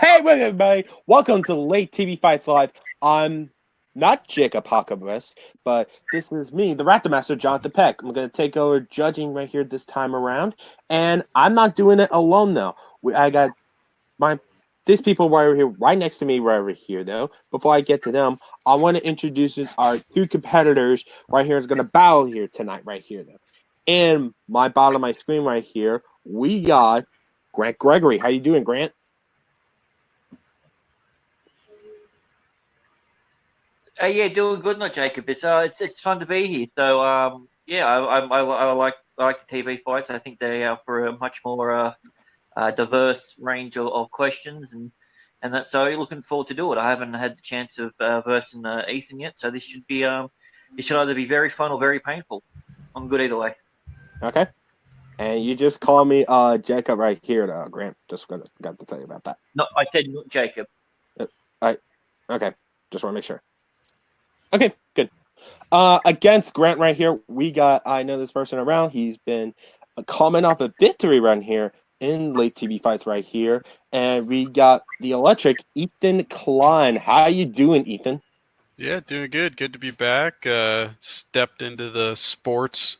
Hey, everybody! Welcome to Late TV Fights Live. I'm not Jacob Hawkabus, but this is me, the Raptor Master, Jonathan Peck. I'm going to take over judging right here this time around, and I'm not doing it alone though. I got my these people right over here, right next to me, right over here though. Before I get to them, I want to introduce our two competitors right here. Is going to battle here tonight, right here though. In my bottom of my screen right here, we got Grant Gregory. How you doing, Grant? Yeah, doing good, not Jacob. It's fun to be here. So yeah, I like the TV fights. I think they offer a much more diverse range of questions and that. So looking forward to do it. I haven't had the chance of versing Ethan yet, so this should either be very fun or very painful. I'm good either way. Okay. And you just call me Jacob right here, Grant. Just got to tell you about that. No, I said not Jacob. I okay. Just want to make sure. Okay, good. Against Grant right here, we got I know this person around. He's been coming off a victory run here in late TV fights right here, and we got the electric Ethan Klein. How you doing, Ethan? Yeah, doing good. Good to be back. Stepped into the sports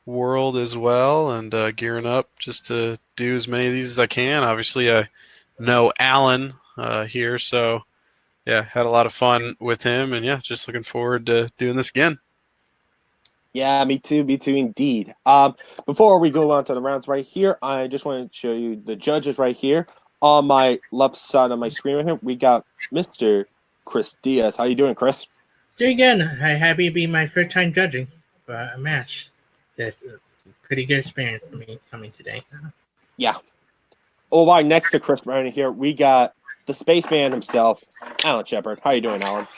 world as well and gearing up just to do as many of these as I can. Obviously, I know Alan here, so yeah, had a lot of fun with him, and yeah, just looking forward to doing this again. Yeah, me too. Me too, indeed. Before we go on to the rounds right here, I just want to show you the judges right here. On my left side of my screen right here, we got Mr. Chris Diaz. How you doing, Chris? Doing good. I'm happy to be my first time judging for a match. That's a pretty good experience for me coming today. Yeah. Oh, right next to Chris right here, we got the spaceman himself, Alan Shepard. How you doing, Alan?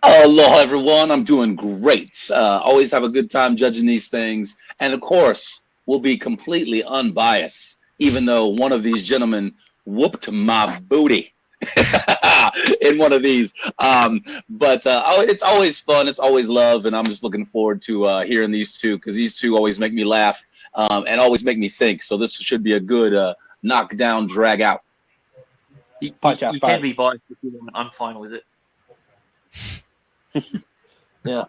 Hello, everyone. I'm doing great. Always have a good time judging these things. And of course, we'll be completely unbiased, even though one of these gentlemen whooped my booty in one of these. It's always fun. It's always love. And I'm just looking forward to hearing these two because these two always make me laugh and always make me think. So this should be a good knockdown, drag out. You can be biased if you want. I'm fine with it. Yeah.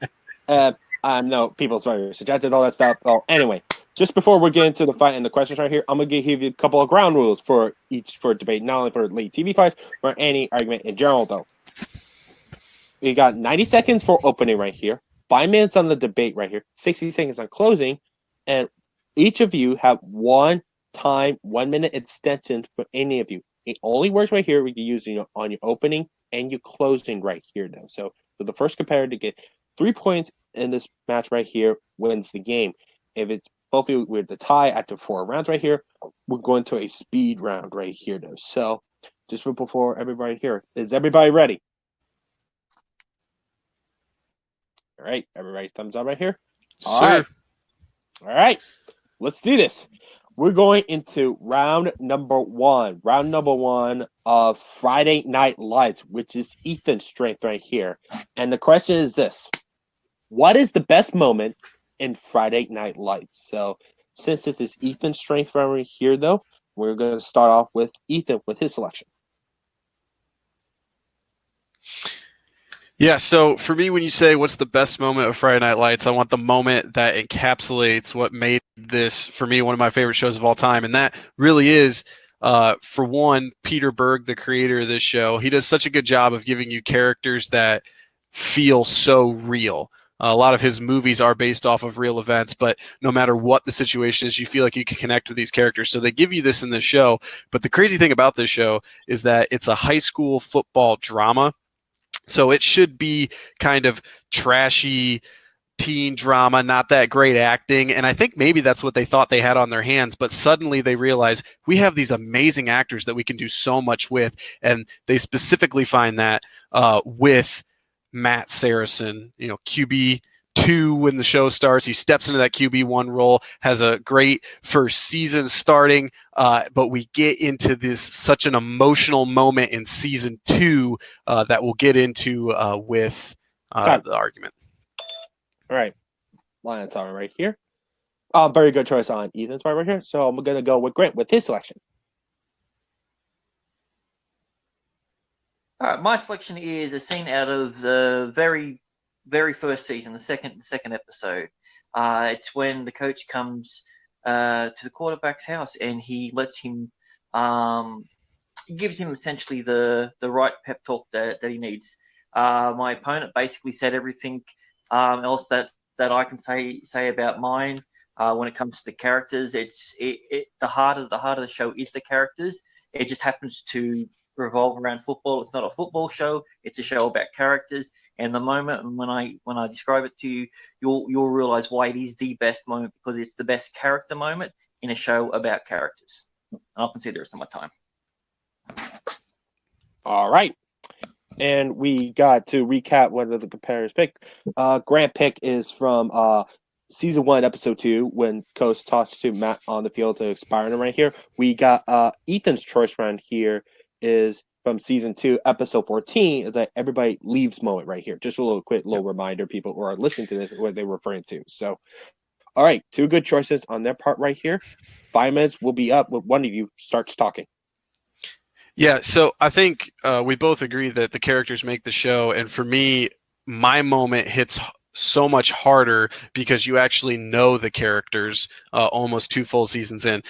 I know people's very suggested all that stuff. Well, anyway, just before we get into the fight and the questions right here, I'm gonna give you a couple of ground rules for debate, not only for late TV fights, for any argument in general though. We got 90 seconds for opening right here, 5 minutes on the debate right here, 60 seconds on closing, and each of you have 1 minute extension for any of you. It only works right here. We can use on your opening and your closing right here though. So for the first competitor to get 3 points in this match right here wins the game. If it's both of you with the tie after 4 rounds right here, we're going to a speed round right here though. So just before everybody here, is everybody ready? All right, everybody, thumbs up right here. All Sir. right, let's do this. We're going into round number one. Round number one of Friday Night Lights, which is Ethan's strength right here. And the question is this: what is the best moment in Friday Night Lights? So, since this is Ethan's strength right here, though, we're going to start off with Ethan with his selection. Yeah, so for me, when you say what's the best moment of Friday Night Lights, I want the moment that encapsulates what made this, for me, one of my favorite shows of all time. And that really is, for one, Peter Berg, the creator of this show. He does such a good job of giving you characters that feel so real. A lot of his movies are based off of real events, but no matter what the situation is, you feel like you can connect with these characters. So they give you this in this show. But the crazy thing about this show is that it's a high school football drama. So it should be kind of trashy teen drama, not that great acting. And I think maybe that's what they thought they had on their hands. But suddenly they realize we have these amazing actors that we can do so much with. And they specifically find that with Matt Saracen, QB2 when the show starts. He steps into that QB1 role, has a great first season starting, but we get into this such an emotional moment in season 2 that we'll get into with the argument. All right. Lion's Tower right here. Very good choice on Ethan's part right here. So I'm going to go with Grant with his selection. All right, my selection is a scene out of the very, very first season, the second episode. It's when the coach comes to the quarterback's house and he lets him, gives him essentially the right pep talk that he needs. My opponent basically said everything else that I can say about mine. When it comes to the characters, the heart of the show is the characters. It just happens to revolve around football. It's not a football show. It's a show about characters. And the moment when I describe it to you, you'll realize why it is the best moment, because it's the best character moment in a show about characters. And I'll concede the rest of my time. All right. And we got to recap what the competitors pick. Grant pick is from season 1, episode 2, when Coach talks to Matt on the field to expire him right here. We got Ethan's choice round here is from season 2, episode 14, the everybody leaves moment right here. Just a little quick reminder, people who are listening to this, what they're referring to. So, all right, 2 good choices on their part right here. 5 minutes will be up when one of you starts talking. Yeah, so I think we both agree that the characters make the show, and for me, my moment hits so much harder because you actually know the characters almost 2 full seasons in.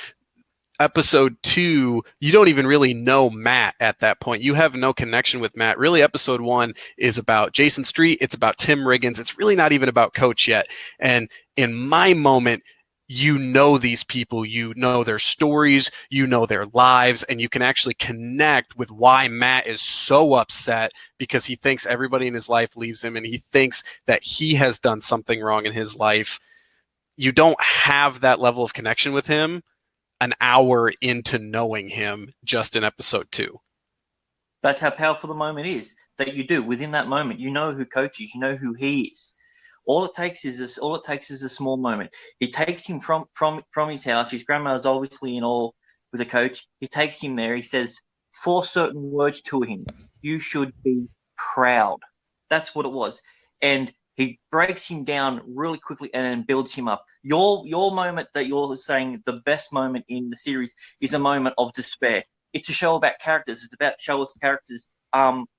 Episode 2, you don't even really know Matt at that point. You have no connection with Matt. Really, episode 1 is about Jason Street. It's about Tim Riggins. It's really not even about Coach yet. And in my moment, you know these people, you know their stories, you know their lives, and you can actually connect with why Matt is so upset because he thinks everybody in his life leaves him and he thinks that he has done something wrong in his life. You don't have that level of connection with him an hour into knowing him just in episode 2. That's how powerful the moment is, that you do within that moment. You know who Coach is, you know who he is. All it takes is a small moment. He takes him from his house. His grandma's obviously in awe with the Coach. He takes him there. He says 4 certain words to him. You should be proud. That's what it was. And he breaks him down really quickly and then builds him up. Your moment that you're saying the best moment in the series is a moment of despair. It's a show about characters. It's about show us characters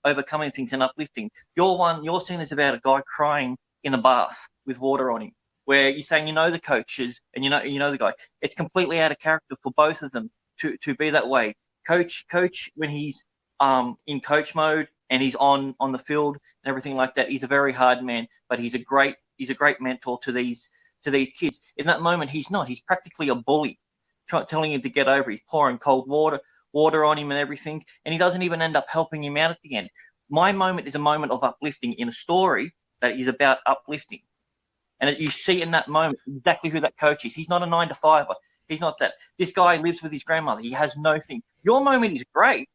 overcoming things and uplifting. Your scene is about a guy crying in a bath with water on him, where you're saying you know the coaches and you know the guy. It's completely out of character for both of them to be that way. Coach when he's in coach mode and he's on the field and everything like that, he's a very hard man, but he's a great mentor to these kids. In that moment, he's not. He's practically a bully, telling him to get over. He's pouring cold water on him and everything, and he doesn't even end up helping him out at the end. My moment is a moment of uplifting in a story that is about uplifting. And you see in that moment exactly who that coach is. He's not a 9-to-5er. He's not that. This guy lives with his grandmother. He has no thing. Your moment is great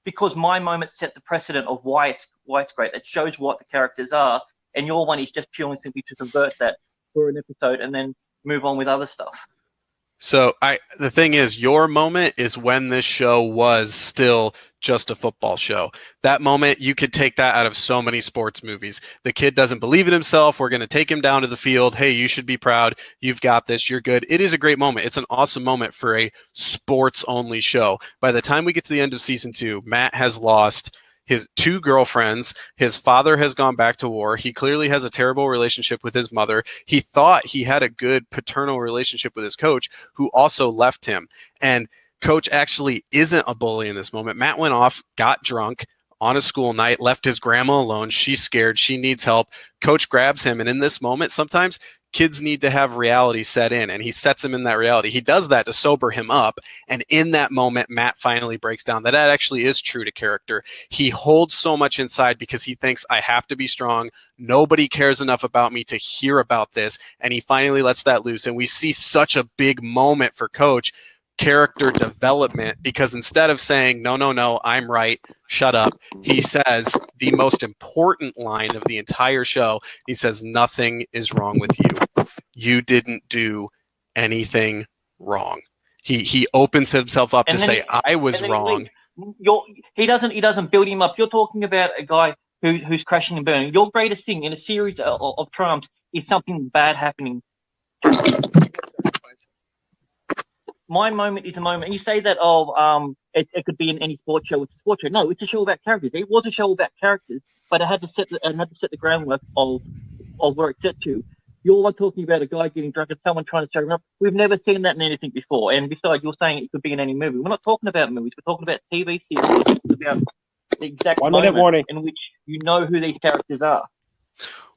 because my moment set the precedent of why it's great. It shows what the characters are, and your one is just purely and simply to subvert that for an episode and then move on with other stuff. So the thing is, your moment is when this show was still just a football show. That moment, you could take that out of so many sports movies. The kid doesn't believe in himself. We're going to take him down to the field. Hey, you should be proud. You've got this. You're good. It is a great moment. It's an awesome moment for a sports-only show. By the time we get to the end of season 2, Matt has lost his 2 girlfriends. His father has gone back to war. He clearly has a terrible relationship with his mother. He thought he had a good paternal relationship with his coach, who also left him. And Coach actually isn't a bully in this moment. Matt went off, got drunk on a school night, left his grandma alone. She's scared. She needs help. Coach grabs him. And in this moment, sometimes kids need to have reality set in, and he sets him in that reality. He does that to sober him up. And in that moment, Matt finally breaks down that actually is true to character. He holds so much inside because he thinks, I have to be strong. Nobody cares enough about me to hear about this. And he finally lets that loose. And we see such a big moment for Coach, character development, because instead of saying, no, I'm right, shut up, he says the most important line of the entire show. He says, nothing is wrong with you. You didn't do anything wrong. He opens himself up to say, I was wrong. He doesn't build him up. You're talking about a guy who's crashing and burning. Your greatest thing in a series of triumphs is something bad happening. my moment is a moment. You say that it could be in any sports show. It's a sports show. No, it's a show about characters. It was a show about characters, but it had to set the groundwork of where it's set to. You're talking about a guy getting drunk and someone trying to show him up. We've never seen that in anything before. And besides, you're saying it could be in any movie. We're not talking about movies. We're talking about TV series. It's about the exact 1 minute moment warning. in which you know who these characters are.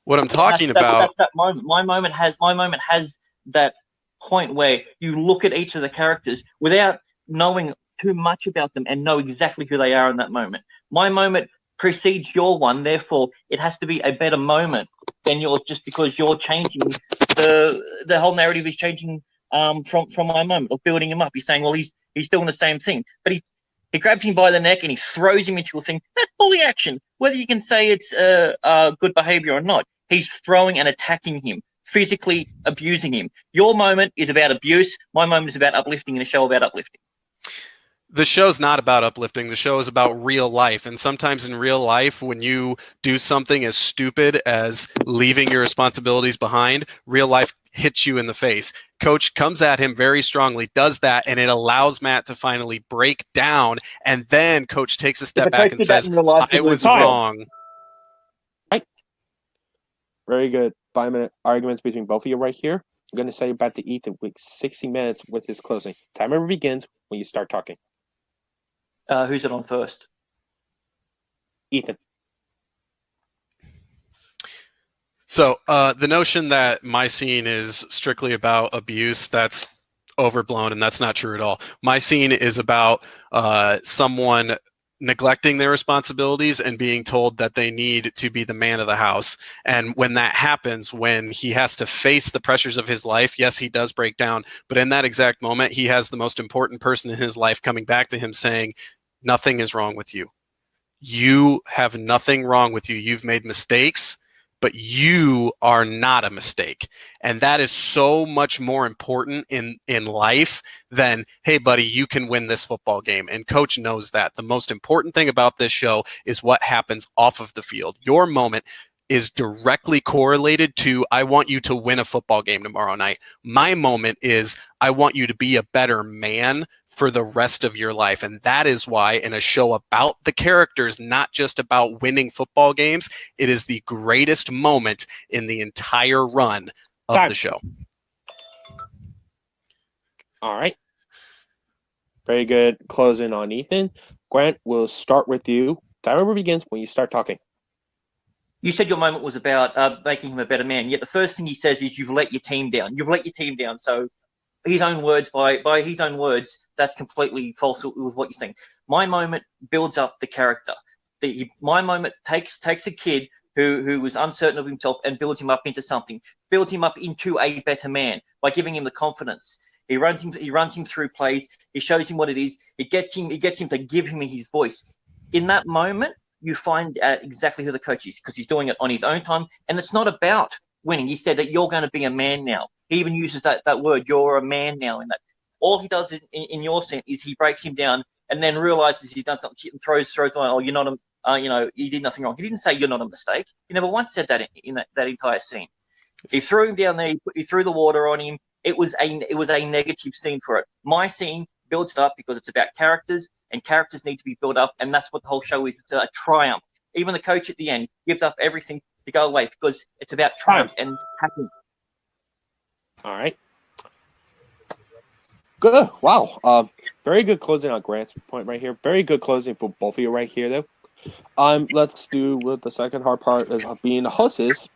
What I'm talking about. That's that moment. My moment has that point where you look at each of the characters without knowing too much about them and know exactly who they are in that moment. My moment precedes your one, therefore it has to be a better moment than yours, just because you're changing the whole narrative is changing from my moment of building him up. He's saying, well, he's doing the same thing, but he grabs him by the neck and he throws him into a thing. That's bully action. Whether you can say it's good behavior or not, he's throwing and attacking him, physically abusing him. Your moment is about abuse. My moment is about uplifting, in a show about uplifting. The show's not about uplifting. The show is about real life. And sometimes in real life, when you do something as stupid as leaving your responsibilities behind, real life hits you in the face. Coach comes at him very strongly, does that, and it allows Matt to finally break down. And then Coach takes a step back and says, I was wrong. Right. Very good. 5-minute arguments between both of you right here. I'm going to say back to Ethan with 60 minutes with his closing. Timer begins when you start talking. Who's it on first? Ethan. So the notion that my scene is strictly about abuse, that's overblown, and that's not true at all. My scene is about someone neglecting their responsibilities and being told that they need to be the man of the house. And when that happens, when he has to face the pressures of his life, yes, he does break down. But in that exact moment, he has the most important person in his life coming back to him saying, nothing is wrong with you. You have nothing wrong with you. You've made mistakes, but you are not a mistake. And that is so much more important in life than, hey, buddy, you can win this football game. And Coach knows that. The most important thing about this show is what happens off of the field. Your moment is directly correlated to, I want you to win a football game tomorrow night. My moment is, I want you to be a better man for the rest of your life. And that is why in a show about the characters, not just about winning football games, it is the greatest moment in the entire run of the show. All right. Very good closing on Ethan. Grant, we'll start with you. Timer begins when you start talking. You said your moment was about making him a better man, yet the first thing he says is, you've let your team down. You've let your team down. So his own words, by his own words, that's completely false with what you're saying. My moment builds up the character. My moment takes a kid who was uncertain of himself and builds him up into something, builds him up into a better man by giving him the confidence. He runs him through plays. He shows him what it is. He gets him to give him his voice. In that moment, you find out exactly who the coach is, because he's doing it on his own time. And it's not about winning. He said that you're going to be a man now. He even uses that word, you're a man now. In that, all he does in your sense is he breaks him down and then realizes he's done something shit and throws on, oh, you're not you did nothing wrong. He didn't say you're not a mistake. He never once said that in that entire scene. He threw him down there. He threw the water on him. It was a negative scene for it. My scene builds it up because it's about characters, and characters need to be built up, and that's what the whole show is. It's a triumph. Even the coach at the end gives up everything to go away because it's about triumph and happiness. All right. Good. Wow. Very good closing on Grant's point right here. Very good closing for both of you right here, though. Let's do with the second hard part of being the hosts.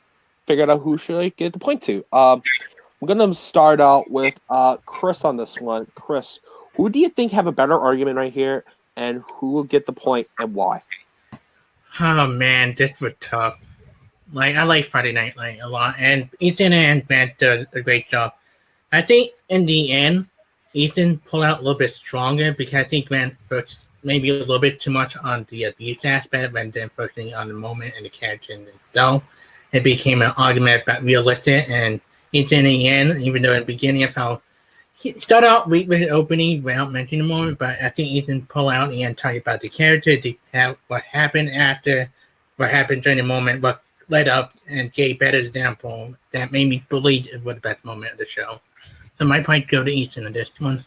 Figure out who should I get the point to. I'm gonna start out with Chris on this one. Chris, who do you think have a better argument right here, and who will get the point and why? Oh man, this was tough. Like, I like Friday Night Light a lot, and Ethan and Matt did a great job. I think in the end, Ethan pulled out a little bit stronger because I think Matt focused maybe a little bit too much on the abuse aspect and then focusing on the moment and the character in itself. It became an argument about realistic, and Ethan in the end, even though in the beginning I felt he started out weak with the opening without mentioning the moment, but I think Ethan pulled out and talked about the character, what happened after, what happened during the moment, what led up, and gave better example that made me believe it was the best moment of the show. So my point go to Ethan on this one.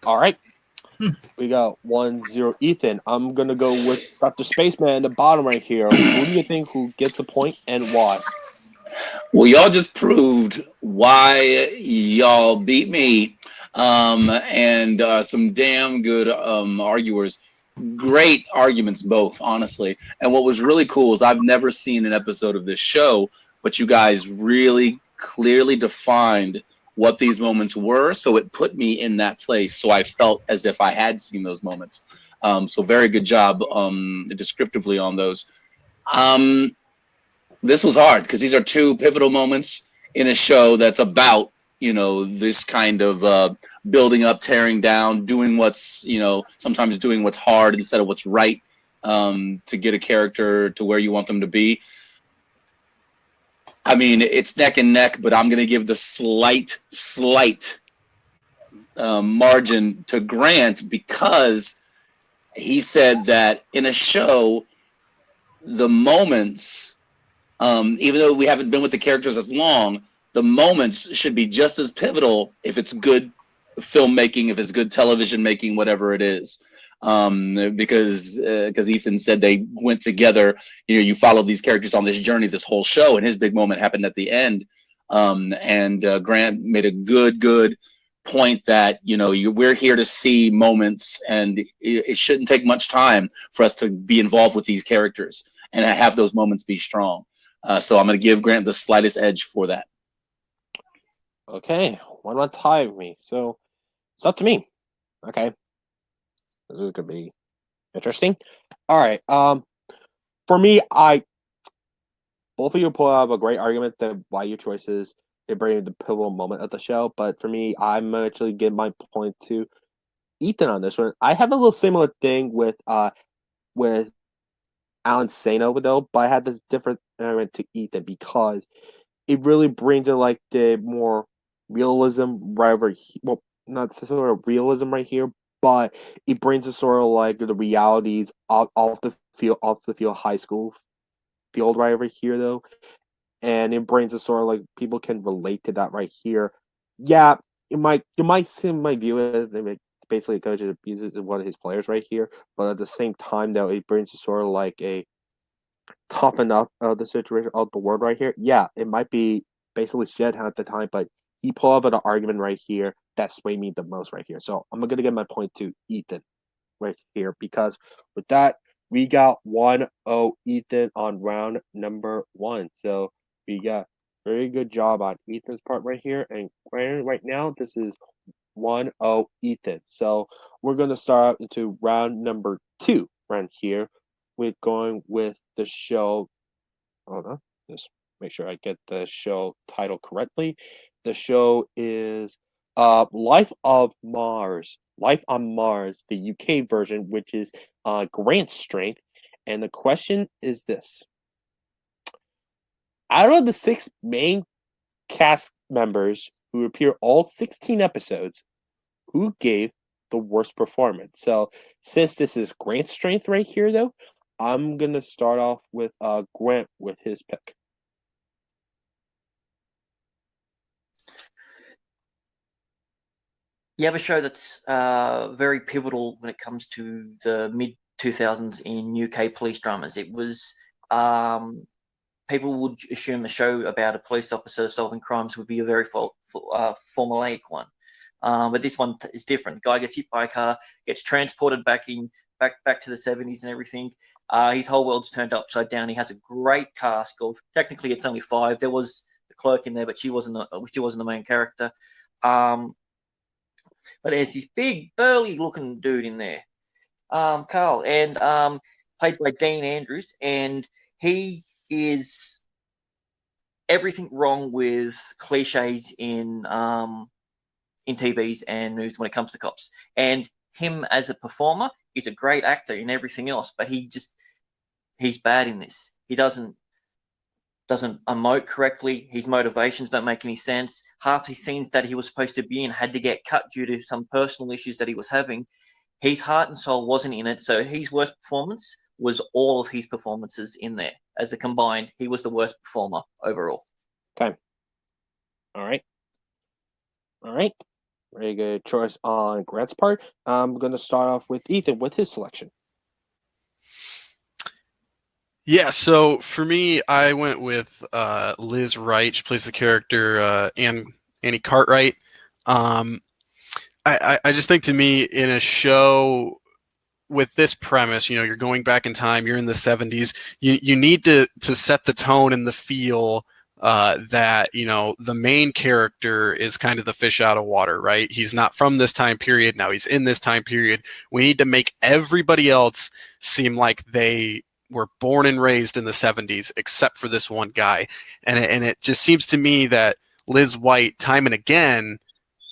All right. Hmm. We got 1-0 Ethan. I'm going to go with Dr. Spaceman in the bottom right here. Who do you think who gets a point and why? Well, y'all just proved why y'all beat me, and some damn good arguers. Great arguments, both, honestly. And what was really cool is I've never seen an episode of this show, but you guys really clearly defined what these moments were. So it put me in that place. So I felt as if I had seen those moments. So very good job descriptively on those. This was hard because these are two pivotal moments in a show that's about, this kind of building up, tearing down, doing what's, sometimes doing what's hard instead of what's right, to get a character to where you want them to be. I mean, it's neck and neck, but I'm going to give the slight margin to Grant because he said that in a show, the moments, even though we haven't been with the characters as long, the moments should be just as pivotal if it's good filmmaking, if it's good television making, whatever it is. Because Ethan said they went together. You followed these characters on this journey, this whole show, and his big moment happened at the end. And Grant made a good point that we're here to see moments, and it shouldn't take much time for us to be involved with these characters and have those moments be strong. So I'm going to give Grant the slightest edge for that. Okay, 1-1 tie with me. So it's up to me. Okay, this is gonna be interesting. All right. For me, both of you pull out a great argument that why your choices it bring the pivotal moment of the show. But for me, I'm actually give my point to Ethan on this one. I have a little similar thing with Alan Sano though, but I had this different argument to Ethan because it really brings in like the more realism right over well, not sort of realism right here, but it brings us sort of like the realities off the field high school field right over here though. And it brings us sort of like people can relate to that right here. Yeah, you might view it as basically a coach that abuses one of his players right here, but at the same time though, it brings us sort of like a toughen up the situation of the world right here. Yeah, it might be basically shit at the time, but he pulled up an argument right here that swayed me the most right here. So I'm gonna give my point to Ethan right here because with that we got 1-0 Ethan on round number 1. So we got very good job on Ethan's part right here, and right now this is 1-0 Ethan. So we're gonna start into round number 2 right here. We're going with the show. Hold on, just make sure I get the show title correctly. The show is Life of Mars. Life on Mars, the UK version, which is Grant's strength. And the question is this. Out of the 6 main cast members who appear all 16 episodes, who gave the worst performance? So since this is Grant's strength right here though, I'm gonna start off with Grant with his pick. You have a show that's very pivotal when it comes to the mid 2000s in UK police dramas. It was people would assume a show about a police officer solving crimes would be a very formulaic one. But this one is different. Guy gets hit by a car, gets transported back to the 70s and everything. His whole world's turned upside down. He has a great cast of, technically it's only 5. There was the clerk in there, but she wasn't the main character. But there's this big burly looking dude in there, Carl, and played by Dean Andrews, and he is everything wrong with cliches in TVs and news when it comes to cops. And him as a performer is a great actor in everything else, but he's bad in this. He doesn't emote correctly. His motivations don't make any sense. Half his scenes that he was supposed to be in had to get cut due to some personal issues that he was having. His heart and soul wasn't in it, so his worst performance was all of his performances in there. As a combined, he was the worst performer overall. Okay. All right. Very good choice on Grant's part. I'm going to start off with Ethan with his selection. Yeah, so for me, I went with Liz Wright. She plays the character Annie Cartwright. I just think, to me, in a show with this premise, you're going back in time, you're in the 70s, you need to set the tone and the feel that, the main character is kind of the fish out of water, right? He's not from this time period. Now he's in this time period. We need to make everybody else seem like they were born and raised in the 70s, except for this one guy. And it just seems to me that Liz White, time and again,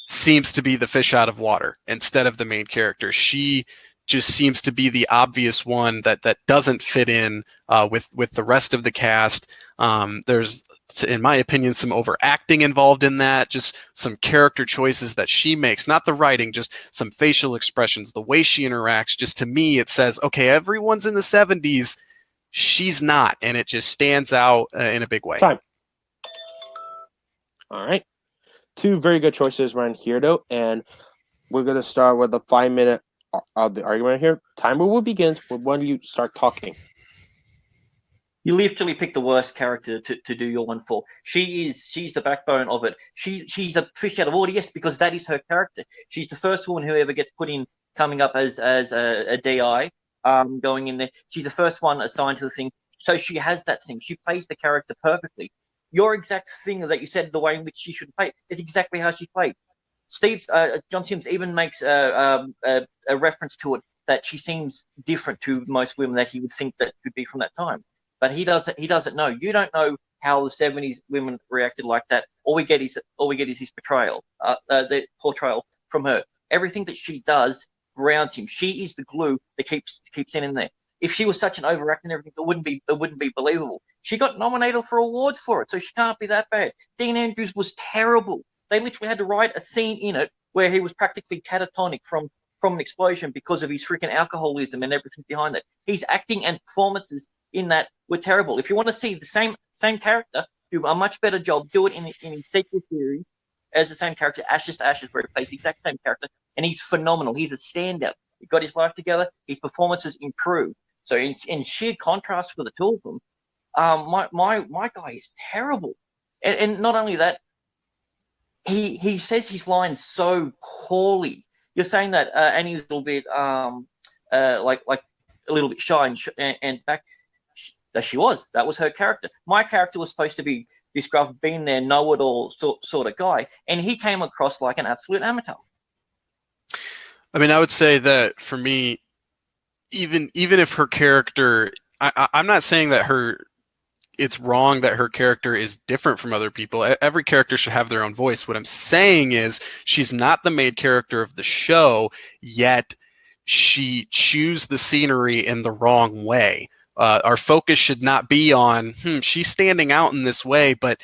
seems to be the fish out of water instead of the main character. She just seems to be the obvious one that doesn't fit in with the rest of the cast. There's, in my opinion, some overacting involved in that, just some character choices that she makes, not the writing, just some facial expressions, the way she interacts. Just, to me, it says, okay, everyone's in the 70s, she's not, and it just stands out in a big way. Time. All right. Two very good choices around here, though, and we're going to start with the 5-minute of the argument here. Timer will begin when you start talking. You literally picked the worst character to do your one for. She's the backbone of it. She's a fish out of water, yes, because that is her character. She's the first woman who ever gets put in, coming up as a DI, going in there. She's the first one assigned to the thing. So she has that thing. She plays the character perfectly. Your exact thing that you said, the way in which she should play, is exactly how she played. John Sims even makes a reference to it, that she seems different to most women that he would think that could be from that time. But he doesn't know. You don't know how the 70s women reacted like that. All we get is his portrayal, the portrayal from her. Everything that she does grounds him. She is the glue that keeps him in there. If she was such an overact and everything, it wouldn't be believable. She got nominated for awards for it, so she can't be that bad. Dean Andrews was terrible. They literally had to write a scene in it where he was practically catatonic from an explosion because of his freaking alcoholism and everything behind it. His acting and performances in that were terrible. If you want to see the same character do a much better job, do it in his sequel series as the same character, Ashes to Ashes, where he plays the exact same character, and he's phenomenal. He's a standout. He got his life together. His performances improved. So in sheer contrast for the two of them, my guy is terrible. And not only that, he says his lines so poorly. You're saying that Annie's a little bit like a little bit shy and back. She was. That was her character. My character was supposed to be this gruff, been there, know-it-all sort of guy, and he came across like an absolute amateur. I mean, I would say that for me, even if her character, I'm not saying that it's wrong that her character is different from other people. Every character should have their own voice. What I'm saying is she's not the main character of the show, yet she chews the scenery in the wrong way. Our focus should not be on, she's standing out in this way, but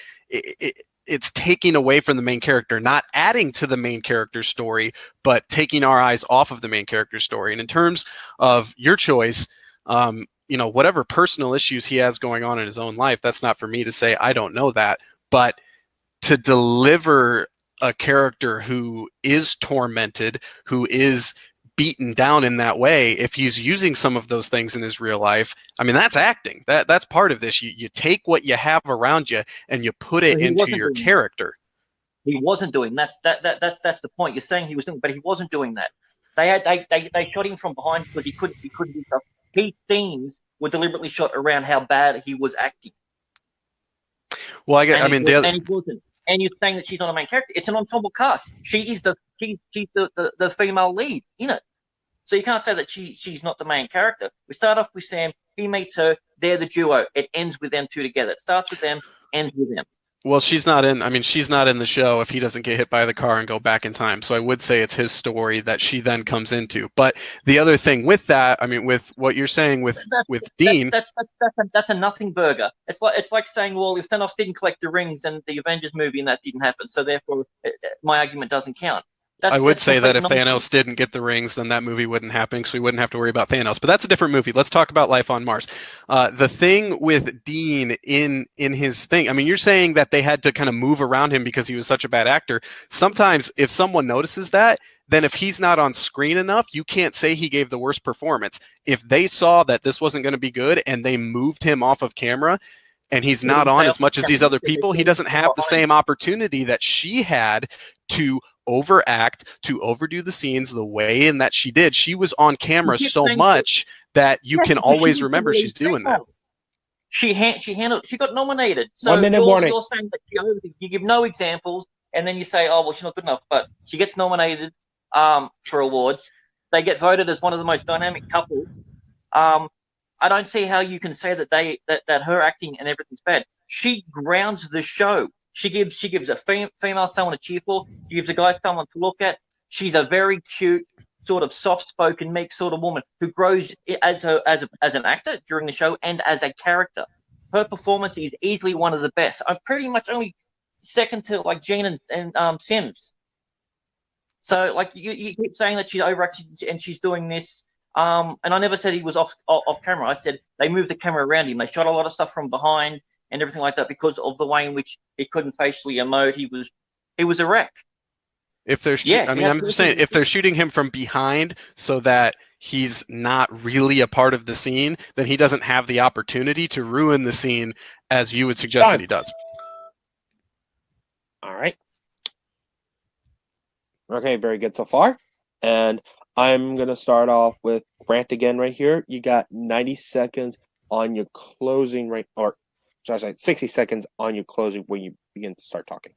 it's taking away from the main character, not adding to the main character story, but taking our eyes off of the main character story. And in terms of your choice, whatever personal issues he has going on in his own life, that's not for me to say. I don't know that. But to deliver a character who is tormented, who is beaten down in that way, if he's using some of those things in his real life, I mean, that's acting. That's part of this. You take what you have around you and you put it into your character. He wasn't doing that's the point. You're saying he was doing, but he wasn't doing that. They shot him from behind because he couldn't do stuff. His scenes were deliberately shot around how bad he was acting. Well, and he wasn't. And you're saying that she's not a main character. It's an ensemble cast. She's the female lead in it. So you can't say that she's not the main character. We start off with Sam. He meets her. They're the duo. It ends with them two together. It starts with them, ends with them. Well, she's not in the show if he doesn't get hit by the car and go back in time. So I would say it's his story that she then comes into. But the other thing with that, I mean, with what you're saying with Dean, that's a nothing burger. It's like saying, well, if Thanos didn't collect the rings and the Avengers movie and that didn't happen, so therefore my argument doesn't count. I would say that if complete Thanos didn't get the rings, then that movie wouldn't happen because we wouldn't have to worry about Thanos. But that's a different movie. Let's talk about Life on Mars. The thing with Dean in his thing, I mean, you're saying that they had to kind of move around him because he was such a bad actor. Sometimes if someone notices that, then if he's not on screen enough, you can't say he gave the worst performance. If they saw that this wasn't going to be good and they moved him off of camera, and he's not on as much as these other people, he doesn't have the same opportunity that she had to overact, to overdo the scenes the way in that she did. She was on camera so much that you can always remember she's doing that. She handled. She got nominated. So 1 minute warning. you're saying that you give no examples, and then you say, oh well, she's not good enough. But she gets nominated for awards. They get voted as one of the most dynamic couples. I don't see how you can say that that her acting and everything's bad. She grounds the show. She gives a female someone to cheer for. She gives a guy someone to look at. She's a very cute, sort of soft-spoken, meek sort of woman who grows as an actor during the show and as a character. Her performance is easily one of the best. I'm pretty much only second to like Gene and Sims. So like you keep saying that she's overacted and she's doing this. And I never said he was off camera. I said they moved the camera around him. They shot a lot of stuff from behind and everything like that because of the way in which he couldn't facially emote. He was a wreck. If they're I'm just saying, if they're shooting him from behind so that he's not really a part of the scene, then he doesn't have the opportunity to ruin the scene as you would suggest that he does. All right. Okay, very good so far. And I'm going to start off with Grant again right here. You got 90 seconds on your closing, right? Or, should I say, 60 seconds on your closing when you begin to start talking.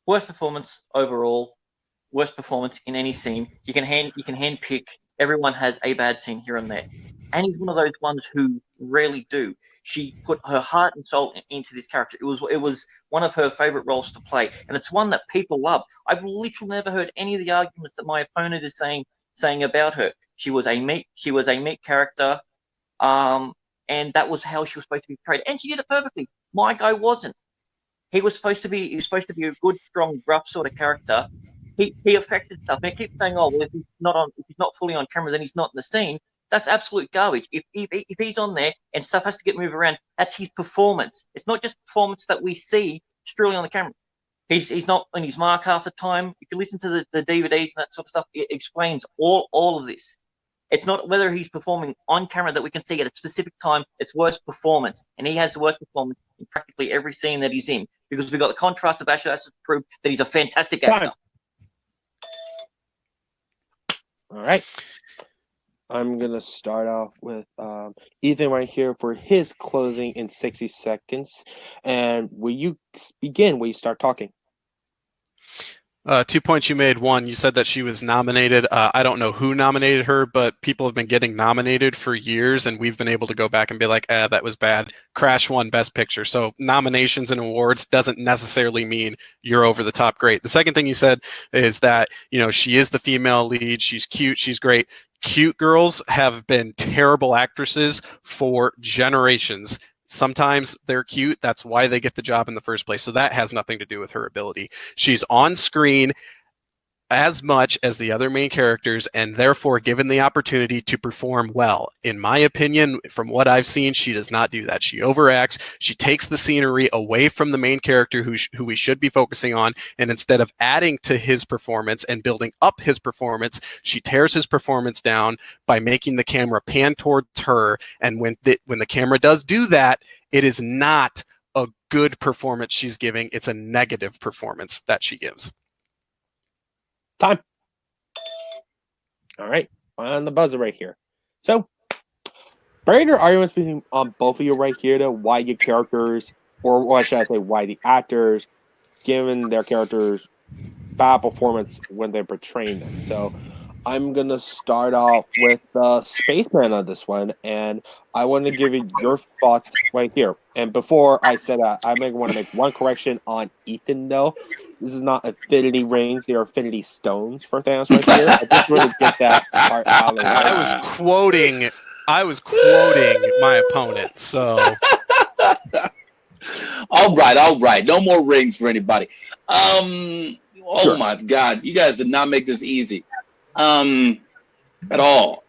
Worst performance overall. Worst performance in any scene. You can hand pick. Everyone has a bad scene here and there. And he's one of those ones who rarely do. She put her heart and soul into this character. It was one of her favorite roles to play, and it's one that people love. I've literally never heard any of the arguments that my opponent is saying about her. She was a meek character, and that was how she was supposed to be portrayed, and she did it perfectly. My guy wasn't. He was supposed to be a good, strong, rough sort of character. He affected stuff. And I keep saying, oh, well, if he's not fully on camera, then he's not in the scene. That's absolute garbage. If he's on there and stuff has to get moved around, that's his performance. It's not just performance that we see strictly on the camera. He's not on his mark half the time. If you listen to the DVDs and that sort of stuff, it explains all of this. It's not whether he's performing on camera that we can see at a specific time. It's worst performance, and he has the worst performance in practically every scene that he's in because we've got the contrast of Asher to prove that he's a fantastic actor. All right. I'm going to start off with Ethan right here for his closing in 60 seconds. And will you begin when you start talking? 2 points you made. One, you said that she was nominated. I don't know who nominated her, but people have been getting nominated for years, and we've been able to go back and be like, that was bad. Crash won Best Picture. So nominations and awards doesn't necessarily mean you're over the top great. The second thing you said is that, she is the female lead. She's cute. She's great. Cute girls have been terrible actresses for generations. Sometimes they're cute. That's why they get the job in the first place. So that has nothing to do with her ability. She's on screen as much as the other main characters and therefore given the opportunity to perform well. In my opinion, from what I've seen, she does not do that. She overacts. She takes the scenery away from the main character who we should be focusing on. And instead of adding to his performance and building up his performance, she tears his performance down by making the camera pan towards her. And when the camera does do that, it is not a good performance she's giving. It's a negative performance that she gives. Time. All right, on the buzzer right here. So, very good arguments between both of you right here to why your characters, or what should I say, why the actors, given their characters bad performance when they're portraying them. So, I'm gonna start off with the spaceman on this one, and I want to give you your thoughts right here. And before I said that, I want to make one correction on Ethan though. This is not affinity rings; they are affinity stones for Thanos right here. I just want to get that part out of the way. I was quoting my opponent. So, all right. No more rings for anybody. Oh Sure. my God, you guys did not make this easy. At all.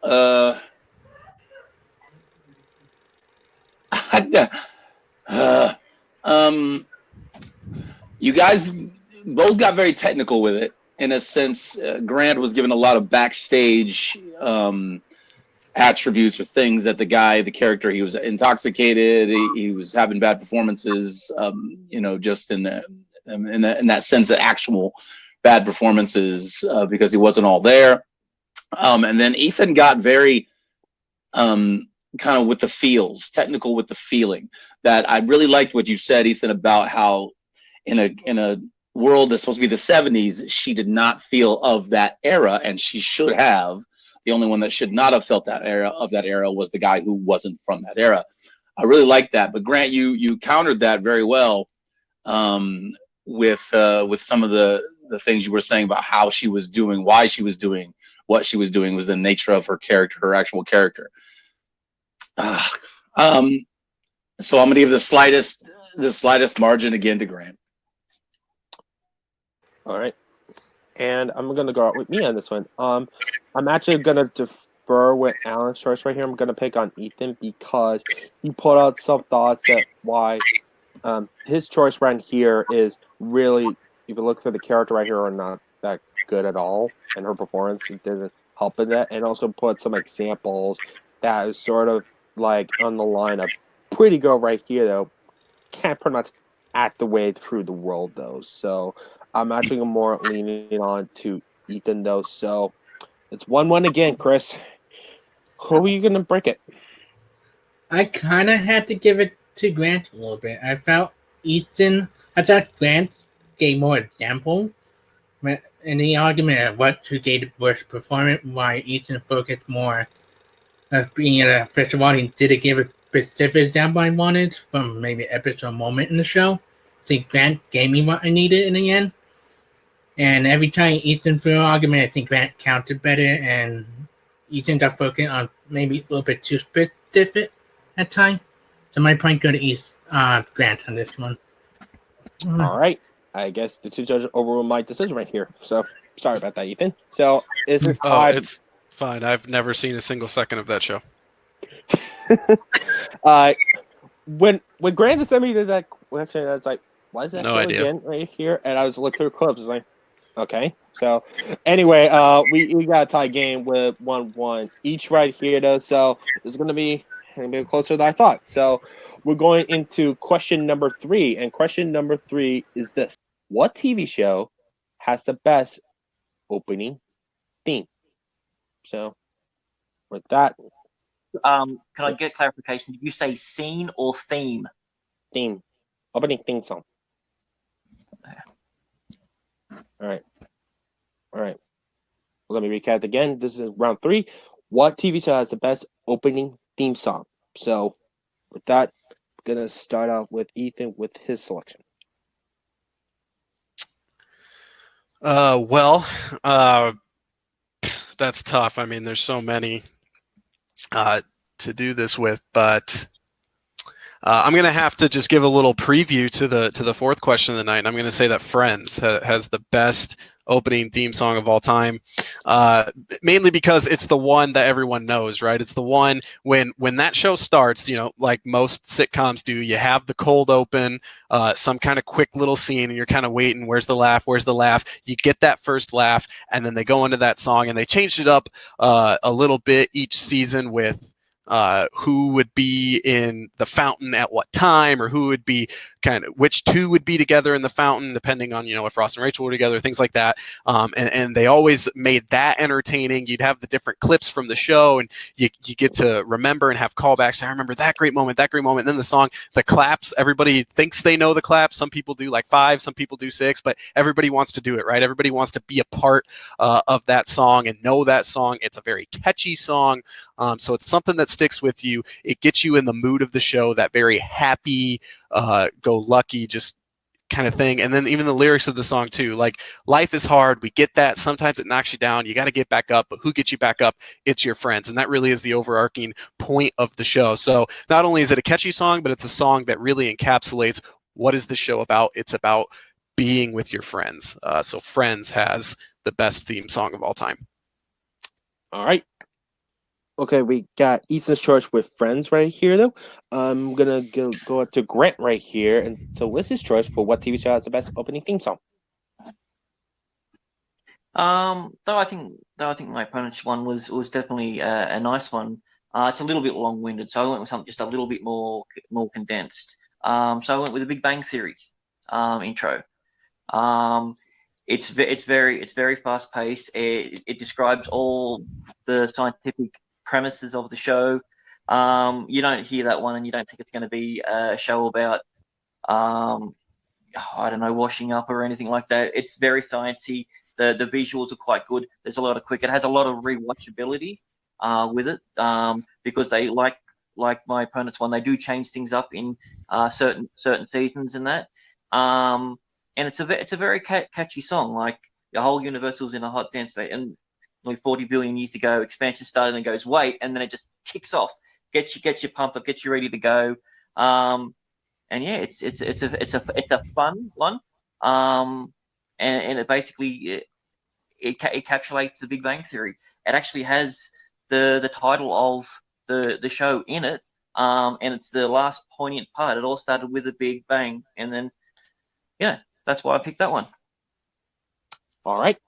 You guys both got very technical with it. In a sense, Grant was given a lot of backstage attributes or things that the character, he was intoxicated, he was having bad performances, just in that sense of actual bad performances because he wasn't all there. And then Ethan got very kind of with the feels, technical with the feeling. That I really liked what you said, Ethan, about how in a world that's supposed to be the 70s, she did not feel of that era, and she should have. The only one that should not have felt that era was the guy who wasn't from that era. I really like that. But Grant, you countered that very well with some of the things you were saying about how she was doing, why she was doing what she was doing, was the nature of her character, her actual character. So I'm going to give the slightest margin again to Grant. All right. And I'm going to go out with me on this one. I'm actually going to defer with Alan's choice right here. I'm going to pick on Ethan because he put out some thoughts that why his choice right here is really, if you look through the character right here, are not that good at all. And her performance didn't help in that. And also put some examples that is sort of like on the line of pretty good right here, though. Can't pretty much act the way through the world, though. So I'm actually more leaning on to Ethan, though. So it's 1-1 again, Chris. Who are you going to break it? I kind of had to give it to Grant a little bit. I thought Grant gave more example in the argument of who gave the worst performance, why Ethan focused more of being an official one. He did give a specific example I wanted from maybe episode moment in the show. I think Grant gave me what I needed in the end. And every time Ethan threw an argument, I think Grant counted better, and Ethan got focused on maybe a little bit too specific at times. So my point go to Grant on this one. All right. I guess the two judges overruled my decision right here. So sorry about that, Ethan. So is this tied? It's fine. I've never seen a single second of that show. When Grant sent me to that question, I was like, "Why is that No show idea. again right here?" And I was looking through clips. I was like, "Okay." So anyway, we got a tie game with 1-1 each right here, though. So it's gonna be closer than I thought. So we're going into question number 3, and question number 3 is this: what TV show has the best opening theme? So with that, Can I get clarification? Did you say scene or theme? theme, opening theme song. All right. Let me recap again. This is round 3. What TV show has the best opening theme song? So with that, I'm gonna start out with Ethan with his selection. That's tough. I mean, there's so many to do this with, but I'm going to have to just give a little preview to the fourth question of the night. And I'm going to say that Friends has the best opening theme song of all time, mainly because it's the one that everyone knows, right? It's the one when that show starts, like most sitcoms do, you have the cold open, some kind of quick little scene, and you're kind of waiting, where's the laugh? You get that first laugh, and then they go into that song, and they changed it up a little bit each season with who would be in the fountain at what time, or who would be which two would be together in the fountain, depending on, if Ross and Rachel were together, things like that. And they always made that entertaining. You'd have the different clips from the show, and you get to remember and have callbacks. I remember that great moment. And then the song, the claps, everybody thinks they know the claps. Some people do like 5, some people do 6, but everybody wants to do it, right? Everybody wants to be a part of that song and know that song. It's a very catchy song. So it's something that sticks with you. It gets you in the mood of the show, that very happy, go lucky, just kind of thing. And then even the lyrics of the song too, like, life is hard, we get that, sometimes it knocks you down, you got to get back up, but who gets you back up? It's your friends. And that really is the overarching point of the show. So not only is it a catchy song, but it's a song that really encapsulates what is the show about. It's about being with your friends. So Friends has the best theme song of all time. All right. Okay, we got Ethan's choice with Friends right here, though. I'm gonna go to Grant right here, and so what's his choice for what TV show has the best opening theme song? Though I think my opponent's one was definitely a nice one. It's a little bit long-winded, so I went with something just a little bit more condensed. So I went with the Big Bang Theory intro. It's very fast-paced. It describes all the scientific premises of the show. You don't hear that one, and you don't think it's going to be a show about I don't know, washing up or anything like that. It's very sciencey. The visuals are quite good. There's a lot of quick. It has a lot of rewatchability with it because they like my opponent's one. They do change things up in certain seasons and that. And it's a very catchy song. Like the whole universe was in a hot dance state, and like 40 billion years ago, expansion started and goes wait, and then it just kicks off, gets you pumped up, gets you ready to go. And yeah, it's a fun one, and it basically it encapsulates the Big Bang Theory. It actually has the title of the show in it, and it's the last poignant part. It all started with a big bang, and then yeah, that's why I picked that one. All right,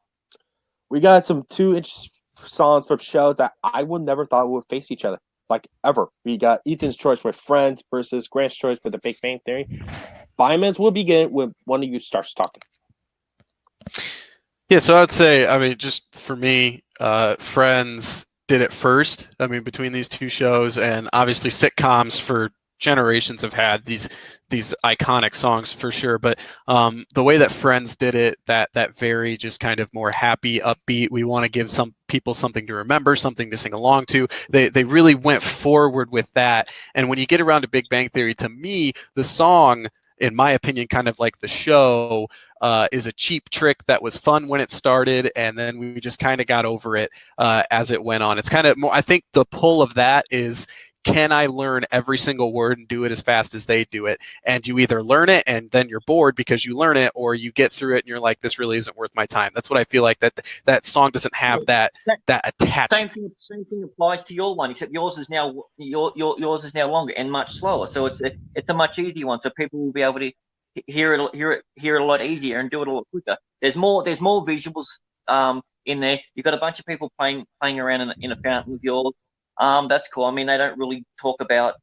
we got some 2-inch songs from shows that I would never thought would face each other. Like ever. We got Ethan's choice with Friends versus Grant's choice with The Big Bang Theory. Byman's will begin when one of you starts talking. Yeah, so I'd say, I mean, just for me, Friends did it first. I mean, between these two shows, and obviously sitcoms for generations have had these iconic songs for sure, but the way that Friends did it, that very just kind of more happy, upbeat, we want to give some people something to remember, something to sing along to, they really went forward with that. And when you get around to Big Bang Theory, to me, the song, in my opinion, kind of like the show, is a cheap trick that was fun when it started, and then we just kind of got over it as it went on. It's kind of more, I think the pull of that is, can I learn every single word and do it as fast as they do it? And you either learn it and then you're bored because you learn it, or you get through it and you're like, this really isn't worth my time. That's what I feel like that song doesn't have that attachment. Same thing applies to your one, except yours is now yours is now longer and much slower. So it's a much easier one, so people will be able to hear it a lot easier and do it a lot quicker. There's more visuals in there. You've got a bunch of people playing around in a fountain with yours. That's cool. I mean, they don't really talk about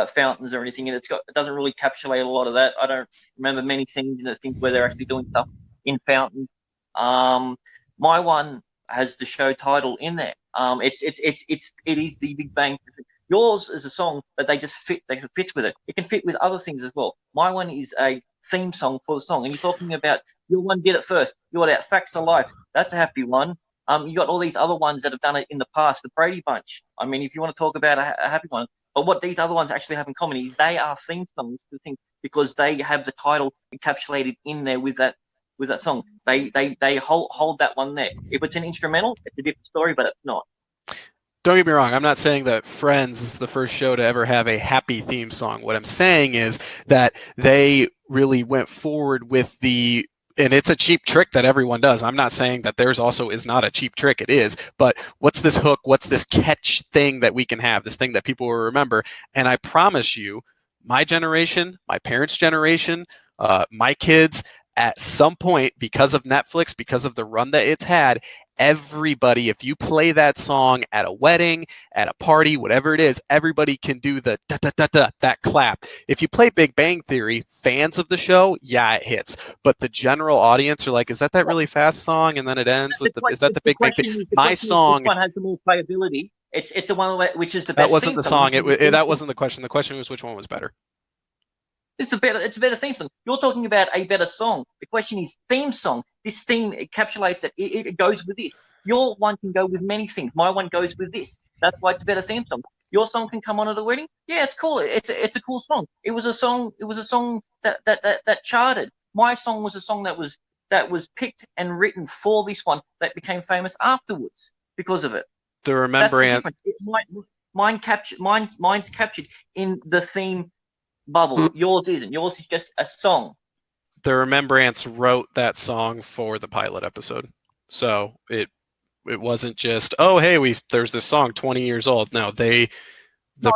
fountains or anything, and it doesn't really encapsulate a lot of that. I don't remember many scenes in the things where they're actually doing stuff in fountains. My one has the show title in there. It is the Big Bang. Yours is a song that they fits with it. It can fit with other things as well. My one is a theme song for the song, and you're talking about your one did it first. You got out Facts of Life. That's a happy one. You got all these other ones that have done it in the past, the Brady Bunch. I mean, if you want to talk about a happy one, but what these other ones actually have in common is they are theme songs to things because they have the title encapsulated in there with that song. They hold that one there. If it's an instrumental, it's a different story, but it's not. Don't get me wrong. I'm not saying that Friends is the first show to ever have a happy theme song. What I'm saying is that they really went forward with and it's a cheap trick that everyone does. I'm not saying that theirs also is not a cheap trick. It is. But what's this hook? What's this catch thing that we can have? This thing that people will remember? And I promise you, my generation, my parents' generation, my kids, at some point, because of Netflix, because of the run that it's had, everybody, if you play that song at a wedding, at a party, whatever it is, everybody can do the da-da-da-da, that clap. If you play Big Bang Theory, fans of the show, yeah, it hits. But the general audience are like, is that really fast song? And then it ends with is that the Big Bang Theory? My song... Which one has the more playability? It's the one which is the best. That wasn't the song. That wasn't the question. The question was which one was better. It's a better theme song. You're talking about a better song. The question is theme song. This theme encapsulates it. It goes with this. Your one can go with many things. My one goes with this. That's why it's a better theme song. Your song can come on at the wedding. Yeah, it's cool. It's a cool song. It was a song that charted. My song was a song that was picked and written for this one that became famous afterwards because of it. The remembering. Mine's captured in the theme bubble. Yours isn't. Yours is just a song. the Remembrance wrote that song for the pilot episode, so it wasn't just, oh hey, there's this song 20 years old. No, the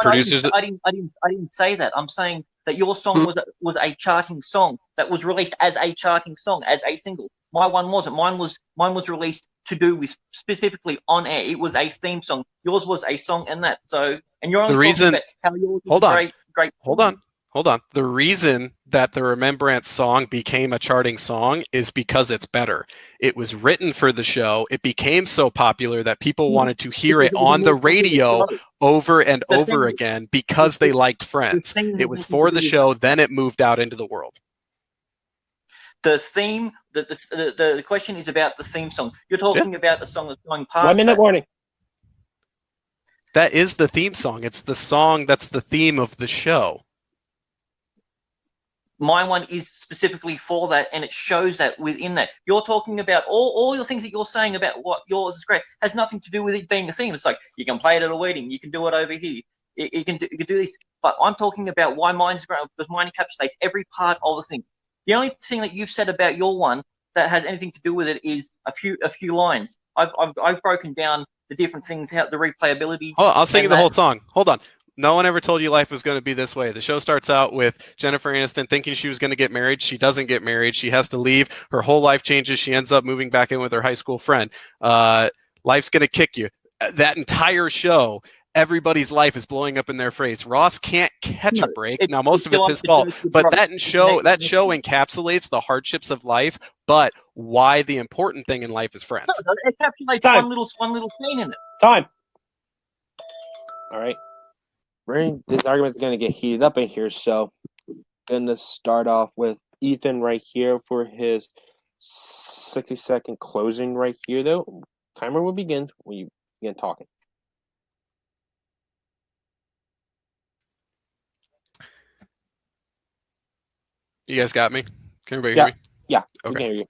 producers. I didn't say that. I'm saying that your song was a charting song that was released as a charting song, as a single. My one wasn't. Mine was released to do with specifically on air. It was a theme song. Yours was a song and that. So, and you're only The reason- talking about how yours was Hold on. great. Hold on. The reason that the Remembrance song became a charting song is because it's better. It was written for the show. It became so popular that people wanted to hear it on the radio over and over again because they liked Friends. It was for the show, then it moved out into the world. The theme, the question is about the theme song. You're talking about the song that's going past. 1 minute warning. That is the theme song. It's the song that's the theme of the show. My one is specifically for that, and it shows that within that. You're talking about all the things that you're saying about what yours is great has nothing to do with it being a theme. It's like you can play it at a wedding, you can do it over here, you can do this. But I'm talking about why mine's great because mine encapsulates every part of the thing. The only thing that you've said about your one that has anything to do with it is a few lines. I've broken down the different things, how the replayability. Oh, I'll sing you the whole song. Hold on. No one ever told you life was going to be this way. The show starts out with Jennifer Aniston thinking she was going to get married. She doesn't get married. She has to leave. Her whole life changes. She ends up moving back in with her high school friend. Life's going to kick you. That entire show, everybody's life is blowing up in their face. Ross can't catch a break. Now, most of it's his fault, but that show encapsulates the hardships of life, but why the important thing in life is friends. No, it encapsulates one little scene in it. Time. All right. This argument's going to get heated up in here, so going to start off with Ethan right here for his 60-second closing right here, though. Timer will begin when you begin talking. You guys got me? Can everybody hear me? Yeah, okay. We can hear you.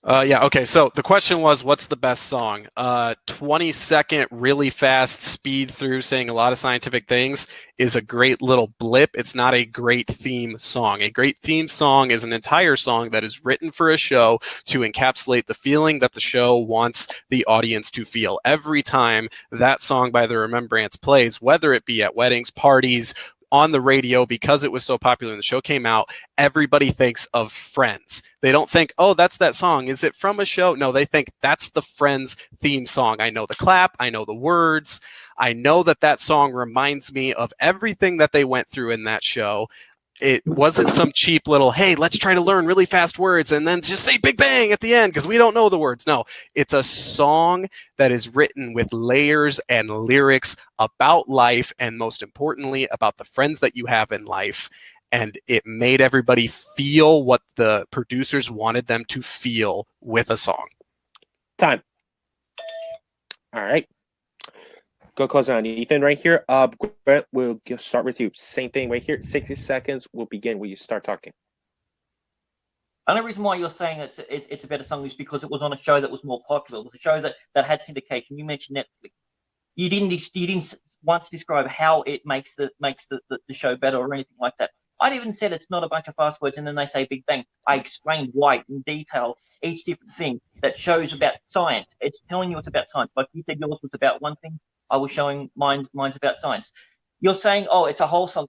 Okay. So the question was, what's the best song? 20-second, really fast speed through saying a lot of scientific things is a great little blip. It's not a great theme song. A great theme song is an entire song that is written for a show to encapsulate the feeling that the show wants the audience to feel. Every time that song by the Remembrance plays, whether it be at weddings, parties, on the radio, because it was so popular and the show came out, everybody thinks of Friends. They don't think, oh, that's that song. Is it from a show? No, they think that's the Friends theme song. I know the clap. I know the words. I know that song reminds me of everything that they went through in that show. It wasn't some cheap little, hey, let's try to learn really fast words and then just say Big Bang at the end because we don't know the words. No, it's a song that is written with layers and lyrics about life and, most importantly, about the friends that you have in life. And it made everybody feel what the producers wanted them to feel with a song. Time. All right. Go close on Ethan right here. Brent, we'll start with you. Same thing right here. 60 seconds will begin when you start talking. The only reason why you're saying it's a better song is because it was on a show that was more popular. It was a show that had syndication. You mentioned Netflix. You didn't once describe how it makes the show better or anything like that. I'd even said it's not a bunch of fast words and then they say Big Bang. I explained why in detail each different thing that shows about science. It's telling you it's about science. Like you said, yours was about one thing. I was showing mine's about science. You're saying, oh, it's a whole song.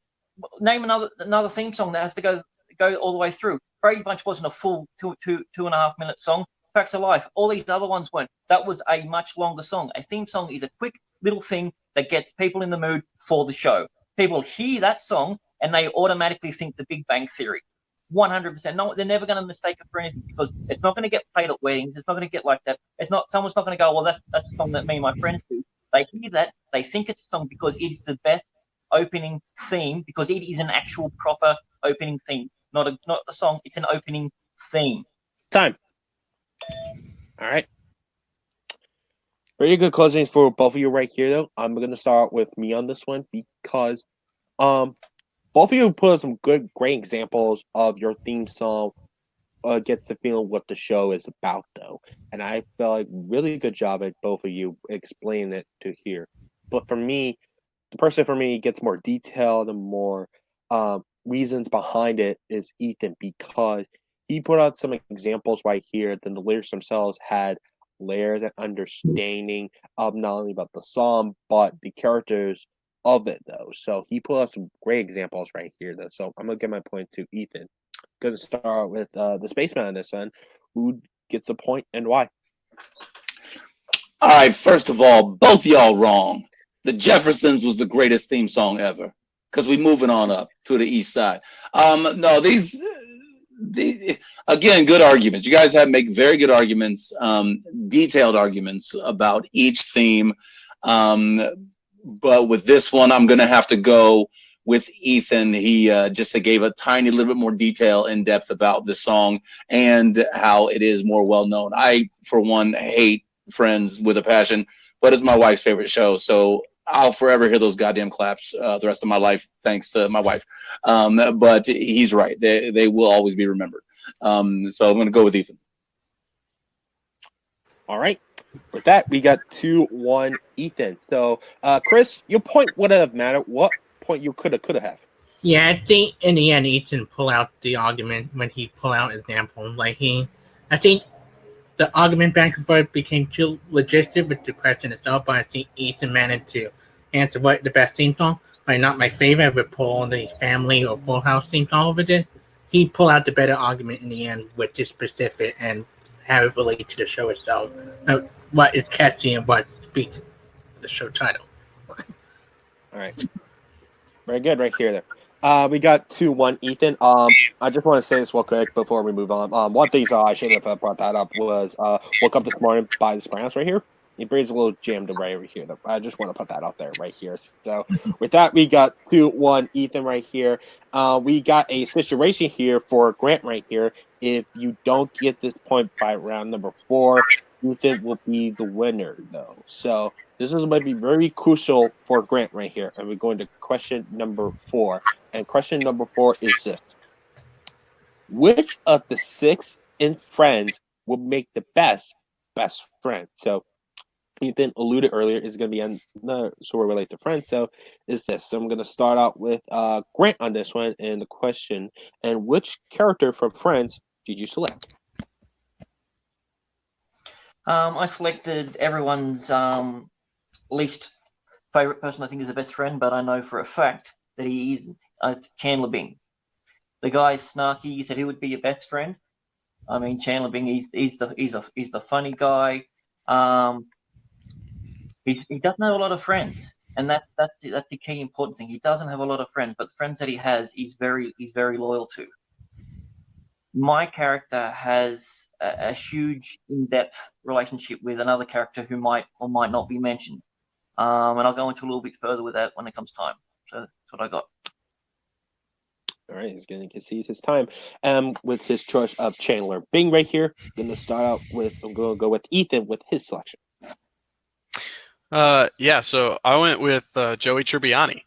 Name another theme song that has to go all the way through. Brady Bunch wasn't a full 2.5 minute song. Facts of Life, all these other ones weren't. That was a much longer song. A theme song is a quick little thing that gets people in the mood for the show. People hear that song and they automatically think the Big Bang Theory. 100%. No, they're never going to mistake it for anything because it's not going to get played at weddings. It's not going to get like that. Someone's not going to go, well, that's a song that me and my friends do. They hear that, they think it's a song because it's the best opening theme, because it is an actual proper opening theme, not a song. It's an opening theme. Time. All right. Very good closings for both of you right here, though. I'm going to start with me on this one because both of you put some great examples of your theme song gets the feeling what the show is about, though. And I felt like really good job at both of you explaining it to here. But for me, the person for me gets more detailed and more reasons behind it is Ethan, because he put out some examples right here. Then the lyrics themselves had layers and understanding of not only about the song but the characters of it, though. So he put out some great examples right here, though. So I'm gonna give my point to Ethan. Gonna start with the spaceman on this one. Who gets a point and why? All right, first of all, both y'all wrong. The Jeffersons was the greatest theme song ever. Because we moving on up to the east side. No, these again, good arguments. You guys make very good arguments, detailed arguments about each theme. But with this one, I'm gonna have to go with Ethan. He just gave a tiny little bit more detail in depth about the song and how it is more well known. I, for one, hate Friends with a passion, but it's my wife's favorite show, so I'll forever hear those goddamn claps the rest of my life, thanks to my wife. But he's right; they will always be remembered. So I'm going to go with Ethan. All right. With that, we got 2-1 Ethan. So, Chris, your point wouldn't have mattered. What point you could have? Yeah, I think in the end, Ethan pull out the argument when he pull out example. I think the argument back and forth became too logistic with the question itself, but I think Ethan managed to answer what the best theme song. Not my favorite, I would pull the Family or Full House theme song over there. He pulled out the better argument in the end with this specific and how it relates to the show itself. What is catchy and what speaks to the show title. All right. Very good right here. We got 2-1 Ethan. I just want to say this real quick before we move on. One thing I should have brought that up was woke up this morning by the Browns right here. It brings a little jammed right over here. I just want to put that out there right here. So with that, we got 2-1 Ethan right here. We got a situation here for Grant right here. If you don't get this point by round number 4, Ethan will be the winner, though. So this is going to be very crucial for Grant right here. And we're going to question number 4. And question number 4 is this. Which of the 6 in Friends would make the best friend? So Ethan alluded earlier is going to be on the sort of related to Friends. So is this. So I'm going to start out with Grant on this one. And the question, and which character from Friends did you select? I selected everyone's least favorite person I think is the best friend, but I know for a fact that he isn't. Chandler Bing. The guy's snarky. He said he would be your best friend. I mean, Chandler Bing. He's the funny guy. He doesn't have a lot of friends, and that's the key important thing. He doesn't have a lot of friends, but the friends that he has, he's very loyal to. My character has a huge, in-depth relationship with another character who might or might not be mentioned, and I'll go into a little bit further with that when it comes time. So that's what I got. All right, he's going to seize his time with his choice of Chandler Bing right here. I'm going to go with Ethan with his selection. So I went with Joey Tribbiani.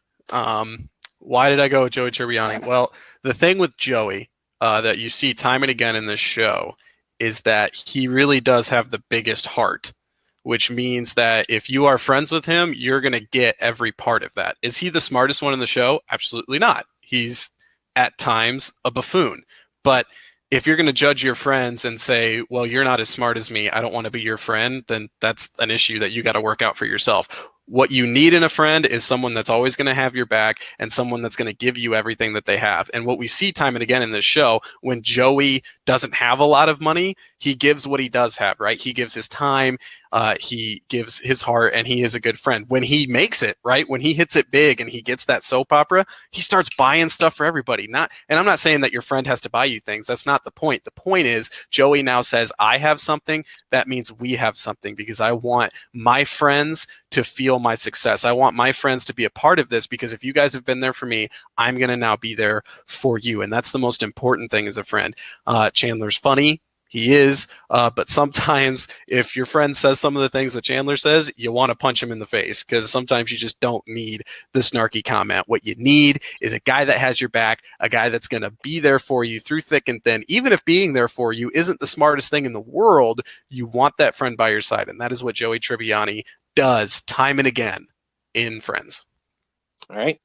Why did I go with Joey Tribbiani? Well, the thing with Joey that you see time and again in this show is that he really does have the biggest heart, which means that if you are friends with him, you're going to get every part of that. Is he the smartest one in the show? Absolutely not. He's at times a buffoon. But if you're going to judge your friends and say, well, you're not as smart as me, I don't want to be your friend, then that's an issue that you got to work out for yourself. What you need in a friend is someone that's always going to have your back and someone that's going to give you everything that they have. And what we see time and again in this show, when Joey doesn't have a lot of money, he gives what he does have, right? He gives his time, he gives his heart, and he is a good friend. When he makes it, right? When he hits it big and he gets that soap opera, he starts buying stuff for everybody. And I'm not saying that your friend has to buy you things. That's not the point. The point is Joey now says, I have something. That means we have something, because I want my friends to feel my success. I want my friends to be a part of this, because if you guys have been there for me, I'm going to now be there for you. And that's the most important thing as a friend. Chandler's funny. He is. But sometimes if your friend says some of the things that Chandler says, you want to punch him in the face, because sometimes you just don't need the snarky comment. What you need is a guy that has your back, a guy that's going to be there for you through thick and thin. Even if being there for you isn't the smartest thing in the world, you want that friend by your side. And that is what Joey Tribbiani does time and again in Friends. All right.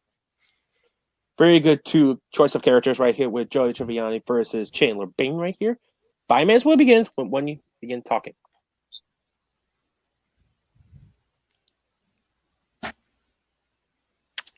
Very good choice of characters right here with Joey Tribbiani versus Chandler Bing right here. 5 minutes will begin when you begin talking.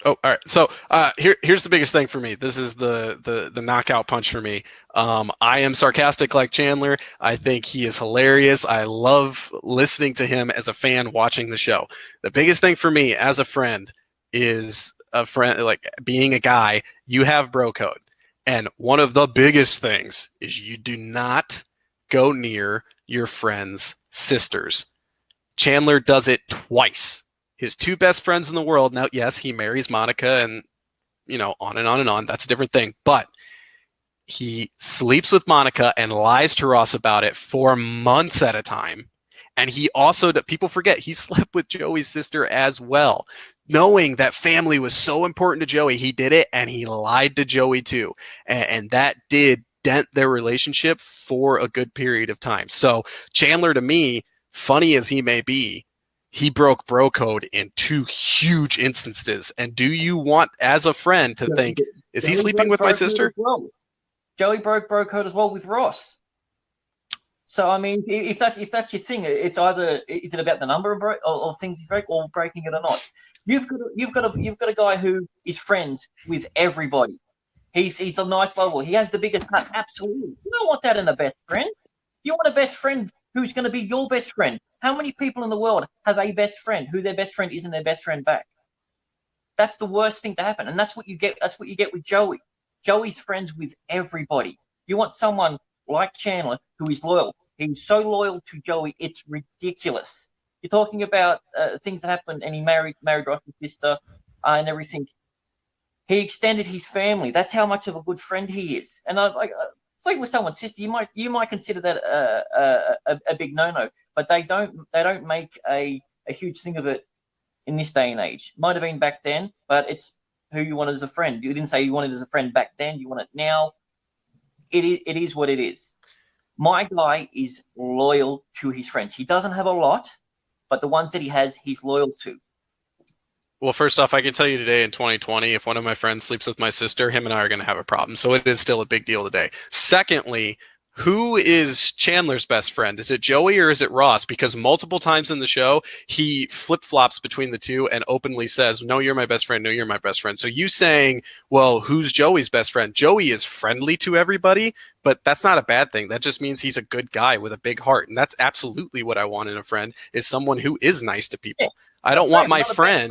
Oh, all right. So here's the biggest thing for me. This is the knockout punch for me. I am sarcastic like Chandler. I think he is hilarious. I love listening to him as a fan watching the show. The biggest thing for me as a friend is a friend, like being a guy, you have bro code. And one of the biggest things is you do not go near your friend's sisters. Chandler does it twice. His 2 best friends in the world. Now, yes, he marries Monica and, on and on and on. That's a different thing. But he sleeps with Monica and lies to Ross about it for months at a time. And he also, people forget, he slept with Joey's sister as well. Knowing that family was so important to Joey, he did it, and he lied to Joey too. And that did dent their relationship for a good period of time. So Chandler, to me, funny as he may be, he broke bro code in 2 huge instances. And do you want, as a friend, to think, is he sleeping with my sister? Well. Joey broke bro code as well with Ross. So I mean, if that's your thing, it's either is it about the number of things he's break or breaking it or not. You've got a guy who is friends with everybody. He's a nice lovable. He has the biggest heart. Absolutely, you don't want that in a best friend. You want a best friend who's going to be your best friend. How many people in the world have a best friend who their best friend isn't their best friend back? That's the worst thing to happen, and that's what you get. That's what you get with Joey. Joey's friends with everybody. You want someone like Chandler who is loyal. He's so loyal to Joey, it's ridiculous. You're talking about things that happened, and he married Ross's sister and everything. He extended his family. That's how much of a good friend he is. And like with someone's sister, you might consider that a big no-no, but they don't make a huge thing of it in this day and age. Might have been back then, but it's who you want as a friend. You didn't say you wanted as a friend back then. You want it now. It is what it is. My guy is loyal to his friends. He doesn't have a lot, but the ones that he has, he's loyal to. Well, first off, I can tell you today in 2020, if one of my friends sleeps with my sister, him and I are going to have a problem. So it is still a big deal today. Secondly, who is Chandler's best friend? Is it Joey or is it Ross? Because multiple times in the show, he flip-flops between the two and openly says, no, you're my best friend. No, you're my best friend. So you saying, well, who's Joey's best friend? Joey is friendly to everybody, but that's not a bad thing. That just means he's a good guy with a big heart. And that's absolutely what I want in a friend, is someone who is nice to people. I don't want my friend.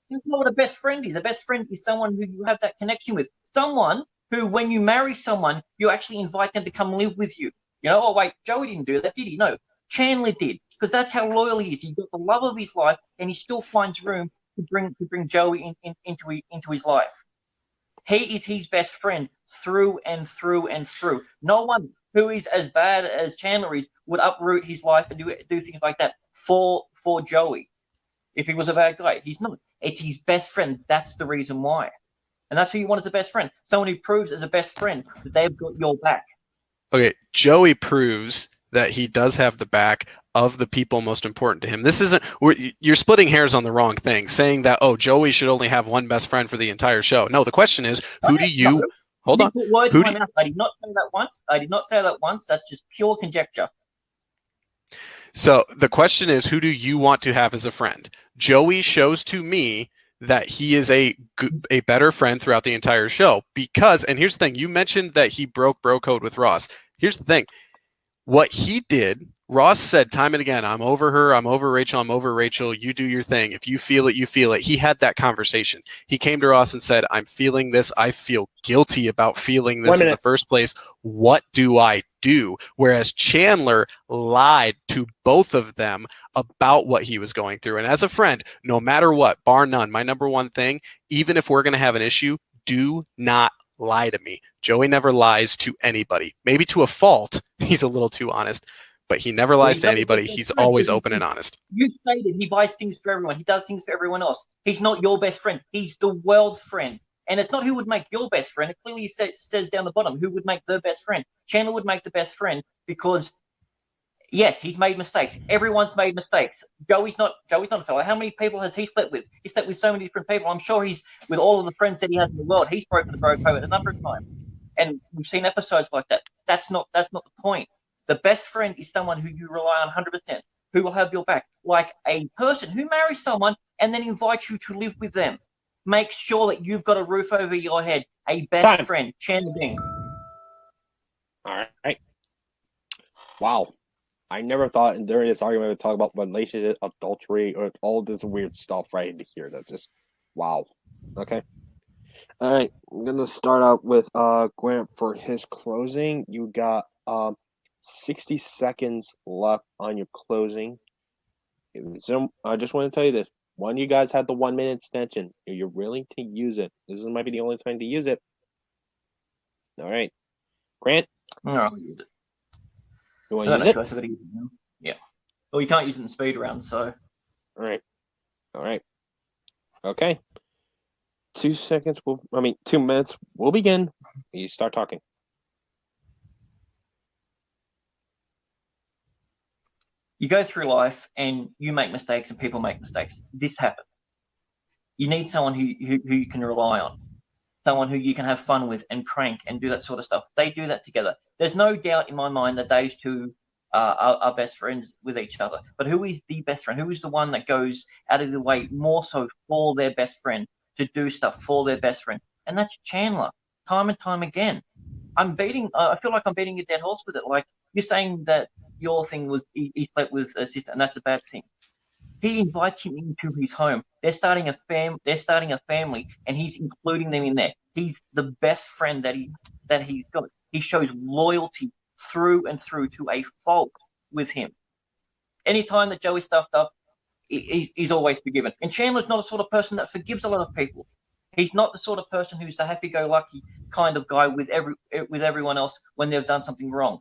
You know what a best friend is? A best friend is someone who you have that connection with. Someone who, when you marry someone, you actually invite them to come live with you. You know, oh, wait, Joey didn't do that, did he? No, Chandler did, because that's how loyal he is. He's got the love of his life, and he still finds room to bring Joey into his life. He is his best friend through and through and through. No one who is as bad as Chandler is would uproot his life and do things like that for Joey. If he was a bad guy, he's not. It's his best friend. That's the reason why. And that's who you want as a best friend. Someone who proves as a best friend that they've got your back. Okay, Joey proves that he does have the back of the people most important to him. This isn't, you're splitting hairs on the wrong thing, saying that, oh, Joey should only have one best friend for the entire show. No, the question is, who do you, hold on. I did not say that once. I did not say that once. That's just pure conjecture. So the question is, who do you want to have as a friend? Joey shows to me that he is a better friend throughout the entire show because, and here's the thing, you mentioned that he broke bro code with Ross. Here's the thing. What he did, Ross said time and again, I'm over her, I'm over Rachel, you do your thing. If you feel it, you feel it. He had that conversation. He came to Ross and said, I'm feeling this. I feel guilty about feeling this in the first place. What do I do? Whereas Chandler lied to both of them about what he was going through. And as a friend, no matter what, bar none, my number one thing, even if we're going to have an issue, do not lie to me. Joey never lies to anybody. Maybe to a fault. He's a little too honest, but he never lies to anybody. He's always open and honest. You stated he buys things for everyone. He does things for everyone else. He's not your best friend. He's the world's friend. And it's not who would make your best friend. It clearly says down the bottom who would make the best friend. Chandler would make the best friend because, yes, he's made mistakes. Everyone's made mistakes. Joey's not a fellow. How many people has he slept with? He slept with so many different people. I'm sure he's with all of the friends that he has in the world. He's broken the bro code a number of times, and we've seen episodes like that. That's not the point. The best friend is someone who you rely on 100%, who will have your back, like a person who marries someone and then invites you to live with them. Make sure that you've got a roof over your head. A best friend, Chandler Bing. All right. Wow. I never thought during this argument we'd talk about relationship, adultery, or all this weird stuff right here. That's just wow. Okay. All right. I'm gonna start out with Grant for his closing. You got 60 seconds left on your closing. I just want to tell you this. One, you guys had the 1 minute extension. You're willing to use it. This might be the only time to use it. All right. Grant? No, I'll use it. You want to use it? I've got to use it now. Yeah. Well, you can't use it in speed round, so. All right. Okay. 2 seconds. 2 minutes. We'll begin. You start talking. You go through life and you make mistakes and people make mistakes. This happens. You need someone who you can rely on, someone who you can have fun with and prank and do that sort of stuff. They do that together. There's no doubt in my mind that those two are best friends with each other. But who is the best friend? Who is the one that goes out of the way more so for their best friend, to do stuff for their best friend? And that's Chandler, time and time again. I feel like I'm beating a dead horse with it. Like, you're saying that your thing was he slept with a sister, and that's a bad thing. He invites him into his home. They're starting a family, and he's including them in there. He's the best friend that he's got. He shows loyalty through and through to a fault with him. Anytime that Joey stuffed up, he's always forgiven. And Chandler's not the sort of person that forgives a lot of people. He's not the sort of person who's the happy-go-lucky kind of guy with everyone else when they've done something wrong.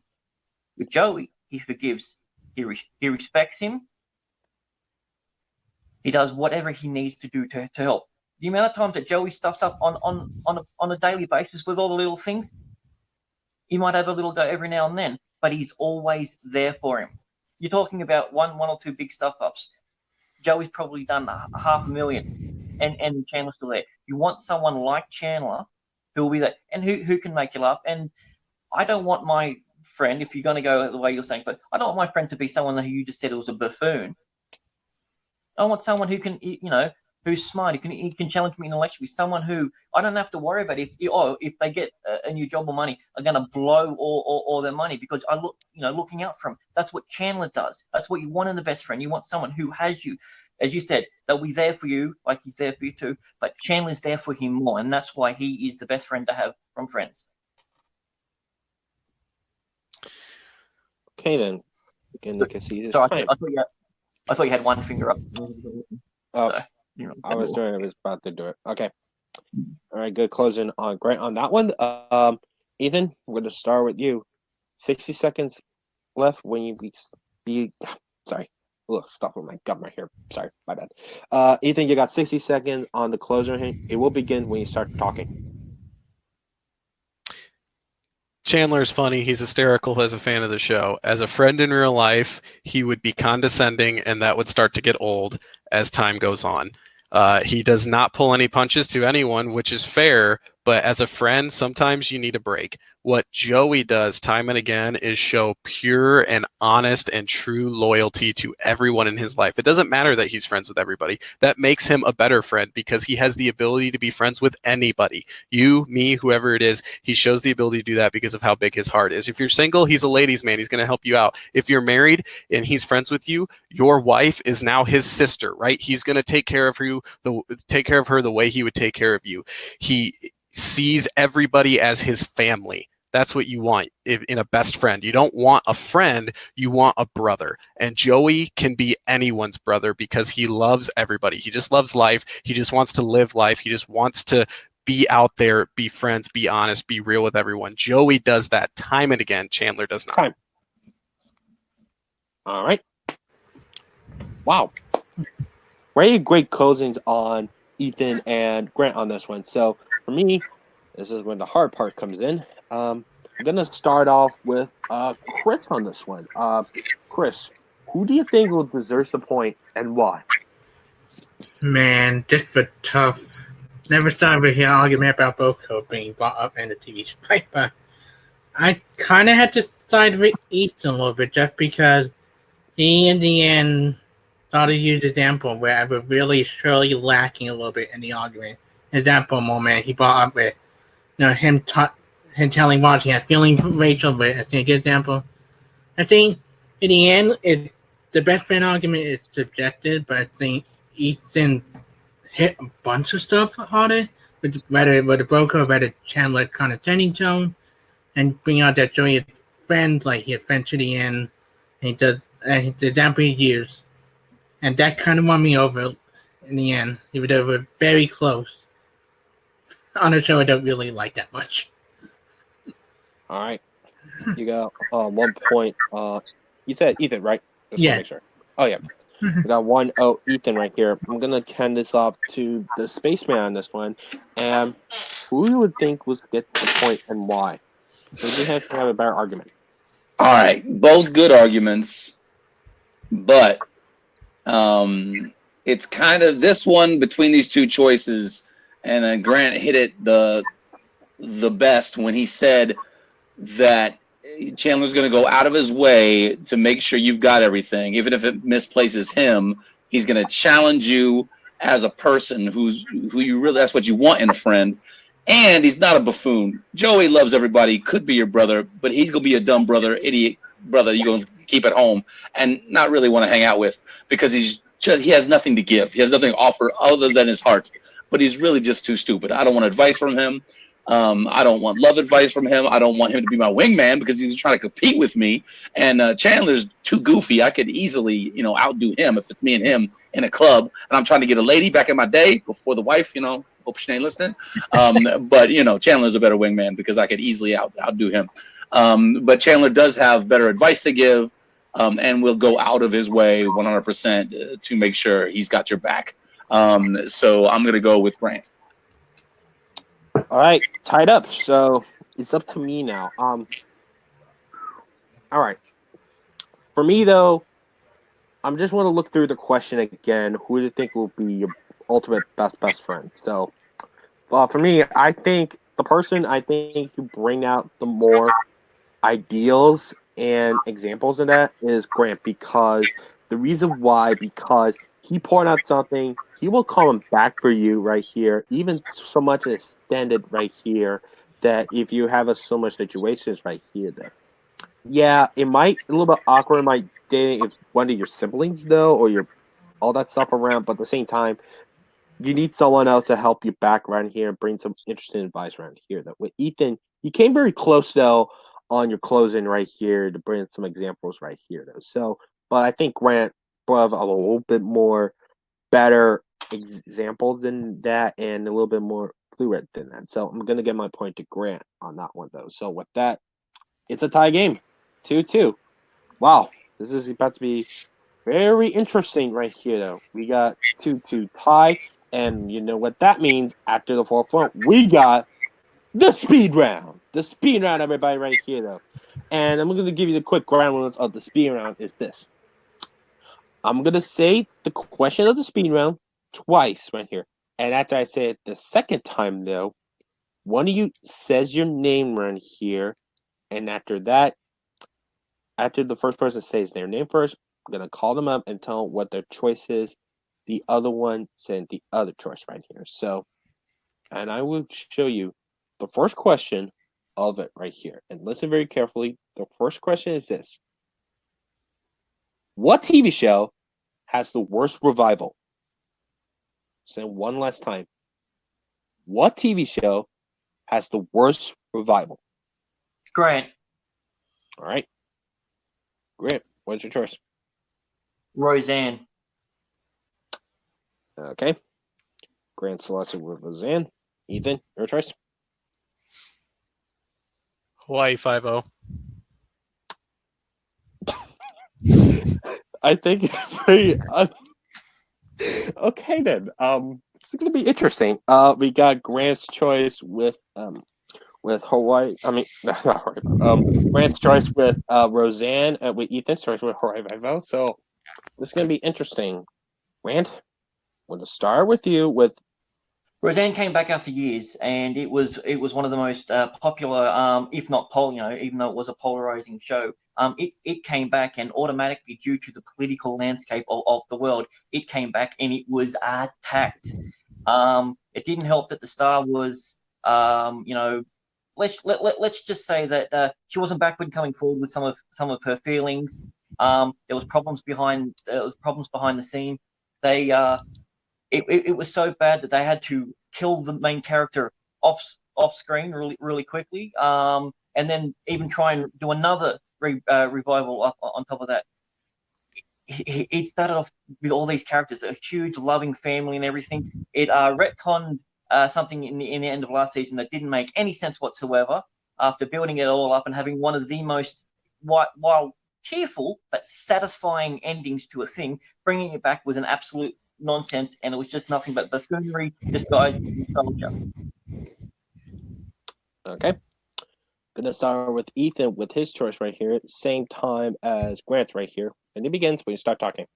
With Joey, he forgives. He respects him. He does whatever he needs to do to help. The amount of times that Joey stuffs up on a daily basis with all the little things, he might have a little go every now and then, but he's always there for him. You're talking about one or two big stuff-ups. Joey's probably done 500,000, and Chandler's still there. You want someone like Chandler who will be there and who can make you laugh. And I don't want my friend, if you're going to go the way you're saying, but I don't want my friend to be someone who you just said was a buffoon. I want someone who can, who's smart, who can challenge me intellectually. Someone who I don't have to worry about if they get a new job or money, are going to blow all their money because looking out for them. That's what Chandler does. That's what you want in the best friend. You want someone who has you, as you said, they'll be there for you, like he's there for you too. But Chandler's there for him more, and that's why he is the best friend to have from Friends. Okay then. Again, you can see this So time. I thought you had one finger up. Oh, So, I was about to do it. Okay. All right, good closing on Grant on that one. Ethan, we're going to start with you. 60 seconds left when you be sorry. Look, stop with my gum right here. Sorry, my bad. Ethan, you got 60 seconds on the closer. It will begin when you start talking. Chandler's funny. He's hysterical as a fan of the show. As a friend in real life, he would be condescending, and that would start to get old as time goes on. He does not pull any punches to anyone, which is fair, but as a friend, sometimes you need a break. What Joey does time and again is show pure and honest and true loyalty to everyone in his life. It doesn't matter that he's friends with everybody. That makes him a better friend because he has the ability to be friends with anybody. You, me, whoever it is, he shows the ability to do that because of how big his heart is. If you're single, he's a ladies' man. He's going to help you out. If you're married and he's friends with you, your wife is now his sister, right? He's going to take care of her the way he would take care of you. He sees everybody as his family. That's what you want in a best friend. You don't want a friend, you want a brother. And Joey can be anyone's brother because he loves everybody. He just loves life. He just wants to live life. He just wants to be out there, be friends, be honest, be real with everyone. Joey does that time and again. Chandler does not. Time. All right. Wow. Very great closings on Ethan and Grant on this one. So for me, this is when the hard part comes in. I'm going to start off with Chris on this one. Chris, Who do you think will deserve the point and why? Man, this was tough. Never started to hear an argument about Boko being brought up in the TV fight, but I kind of had to side with Ethan a little bit just because he, in the end, thought to use example where I was really surely lacking a little bit in the argument. Example moment he brought up with him telling Roger he had feeling for Rachel, but I think example. I think in the end, the best friend argument is subjective, but I think Ethan hit a bunch of stuff harder, whether the broker, whether Chandler condescending tone, and bring out that Joey is friends, like he had friends to the end, and he does the example he used, and that kind of won me over in the end. Even though we were very close on a show I don't really like that much. All right. You got 1 point. You said Ethan, right? Just Yeah. to make sure. Oh, yeah. We got 1-0 Ethan right here. I'm going to hand this off to the spaceman on this one. And who you would think was get the point and why? Who do you have to have a better argument? All right, both good arguments, but it's kind of this one between these two choices, and Grant hit it the best when he said that Chandler's going to go out of his way to make sure you've got everything, even if it misplaces him. He's going to challenge you as a person who you really, that's what you want in a friend. And he's not a buffoon. Joey loves everybody, could be your brother, but he's going to be a dumb brother, idiot brother you're going to keep at home and not really want to hang out with because he has nothing to give. He has nothing to offer other than his heart, but he's really just too stupid. I don't want advice from him. I don't want love advice from him. I don't want him to be my wingman because he's trying to compete with me. And Chandler's too goofy. I could easily, outdo him if it's me and him in a club. And I'm trying to get a lady back in my day before the wife, hope she ain't listening. But, Chandler's a better wingman because I could easily outdo him. But Chandler does have better advice to give and will go out of his way 100% to make sure he's got your back. So I'm going to go with Grant. All right, tied up. So it's up to me now. All right. For me, though, I'm just want to look through the question again. Who do you think will be your ultimate best friend? So, for me, I think the person who bring out the more ideals and examples of that is Grant, because the reason why, because he poured out something, he will come back for you right here, even so much extended right here, that if you have so much situations right here, there. Yeah, it might a little bit awkward in my dating if one of your siblings though, or your all that stuff around, but at the same time, you need someone else to help you back around here and bring some interesting advice around here. That with Ethan, you came very close though on your closing right here to bring some examples right here though. So, but I think Grant will have a little bit more better examples than that and a little bit more fluid than that. So I'm gonna give my point to Grant on that one though. So with that, it's a tie game, 2-2. Wow, this is about to be very interesting right here though. We got 2-2 tie, and you know what that means after the fourth round. We got the speed round. The speed round, everybody, right here though. And I'm gonna give you the quick ground rules of the speed round is this. I'm going to say the question of the speed round twice right here. And after I say it the second time, though, one of you says your name right here. And after that, after the first person says their name first, I'm going to call them up and tell them what their choice is. The other one said the other choice right here. So, and I will show you the first question of it right here. And listen very carefully. The first question is this. What TV show has the worst revival? Say one last time. What TV show has the worst revival? Grant. All right. Grant, what's your choice? Roseanne. Okay. Grant selected with Roseanne. Ethan, your choice? Hawaii 5-0. I think it's pretty... Okay, then. It's going to be interesting. We got Grant's choice with with Hawaii. I mean, not Hawaii. Grant's choice with Roseanne, with Ethan's choice with Hawaii Five-O. So this is going to be interesting. Grant, we'll just start with you with. Roseanne came back after years, and it was one of the most popular, if not even though it was a polarizing show. It came back, and automatically, due to the political landscape of the world, it came back, and it was attacked. It didn't help that the star was, let's just say that she wasn't backward coming forward with some of her feelings. There was problems behind the scene. It was so bad that they had to kill the main character off screen really quickly, and then even try and do another revival up on top of that. It started off with all these characters, a huge loving family and everything. It retconned something in the end of last season that didn't make any sense whatsoever. After building it all up and having one of the most, while tearful but satisfying endings to a thing, bringing it back was an absolute nonsense, and it was just nothing but buffoonery disguised as nostalgia. Okay. Gonna start with Ethan with his choice right here, same time as Grant right here. And it begins when you start talking.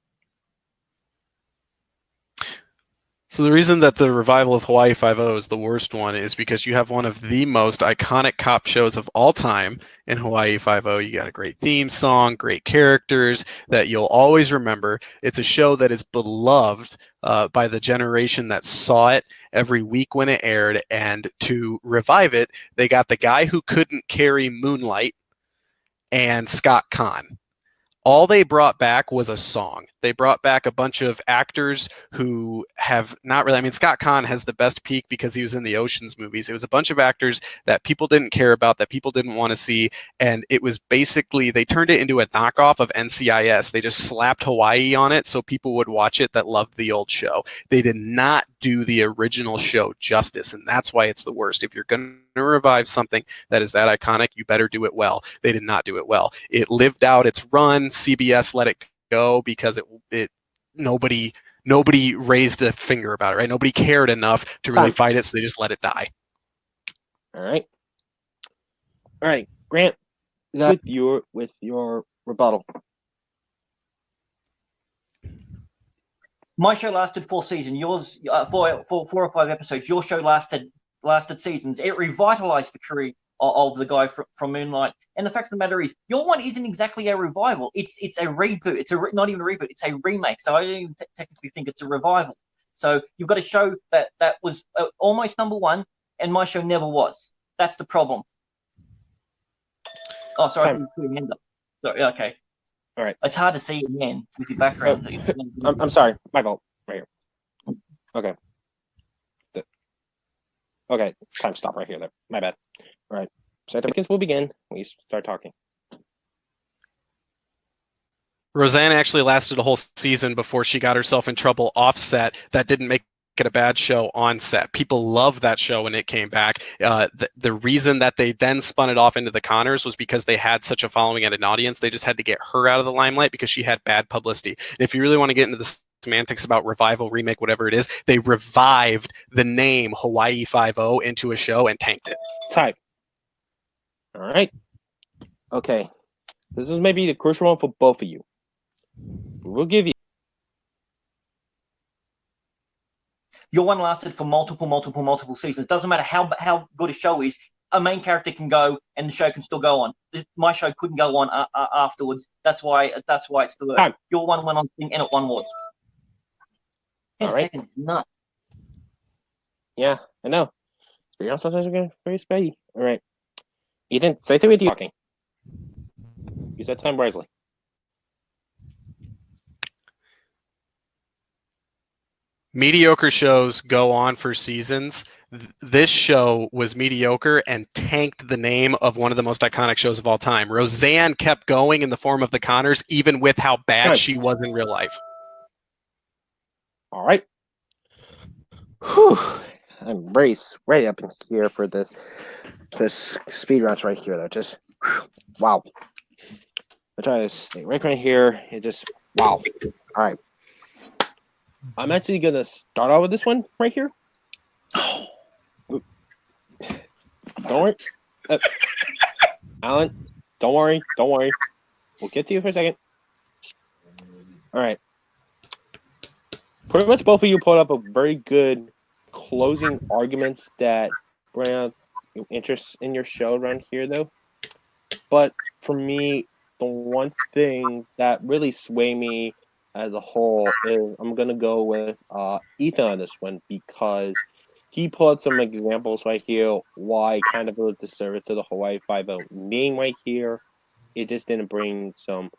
So the reason that the revival of Hawaii Five-O is the worst one is because you have one of the most iconic cop shows of all time in Hawaii Five-O. You got a great theme song, great characters that you'll always remember. It's a show that is beloved by the generation that saw it every week when it aired. And to revive it, they got the guy who couldn't carry Moonlight and Scott Conn. All they brought back was a song. They brought back a bunch of actors who have not really. I mean, Scott Conn has the best peak because he was in the Oceans movies. It was a bunch of actors that people didn't care about, that people didn't want to see. And it was basically, they turned it into a knockoff of NCIS. They just slapped Hawaii on it so people would watch it that loved the old show. They did not do the original show justice. And that's why it's the worst. If you're going to revive something that is that iconic, you better do it well. They did not do it well. It lived out its run. CBS let it go because it nobody raised a finger about it, right? Nobody cared enough to really fight it, so they just let it die. All right, Grant, with your rebuttal. My show lasted 4 seasons. Yours, 4 or 5 episodes. Your show lasted seasons. It revitalized the career of the guy from Moonlight. And the fact of the matter is, your one isn't exactly a revival. It's a reboot. It's not even a reboot. It's a remake. So I don't even technically think it's a revival. So you've got a show that was almost number one, and my show never was. That's the problem. Oh, sorry. I didn't put your hand up. Sorry. Okay. All right. It's hard to see you, man, with your background. I'm sorry. My fault. Right here. Okay. Okay. Time stop right here. There. My bad. All right. So I think we'll begin when you start talking. Roseanne actually lasted a whole season before she got herself in trouble off set. That didn't make it a bad show on set. People loved that show when it came back. The reason that they then spun it off into the Conners was because they had such a following and an audience. They just had to get her out of the limelight because she had bad publicity. And if you really want to get into the semantics about revival, remake, whatever it is, they revived the name Hawaii Five-O into a show and tanked it. Type. All right. Okay. This is maybe the crucial one for both of you. We'll give you. Your one lasted for multiple seasons. Doesn't matter how good a show is. A main character can go, and the show can still go on. My show couldn't go on afterwards. That's why it's the worst. Your one went on thing, and it won awards. 10 seconds, nuts. Yeah, I know. Sometimes we're getting very spaggy. All right. Ethan, say to me talking. Use that time wisely. Mediocre shows go on for seasons. This show was mediocre and tanked the name of one of the most iconic shows of all time. Roseanne kept going in the form of the Conners, even with how bad she was in real life. All right. Whew. I'm ready up in here for this speed runs right here. Though, just wow. I try to stay right here. It just wow. All right. I'm actually gonna start out with this one right here. Don't worry. Alan, don't worry. We'll get to you for a second. All right. Pretty much both of you put up a very good closing arguments that bring out interest in your show around here, though. But for me, the one thing that really swayed me as a whole is I'm gonna go with Ethan on this one because he put some examples right here why kind of a disservice to the Hawaii Five-O name right here. It just didn't bring some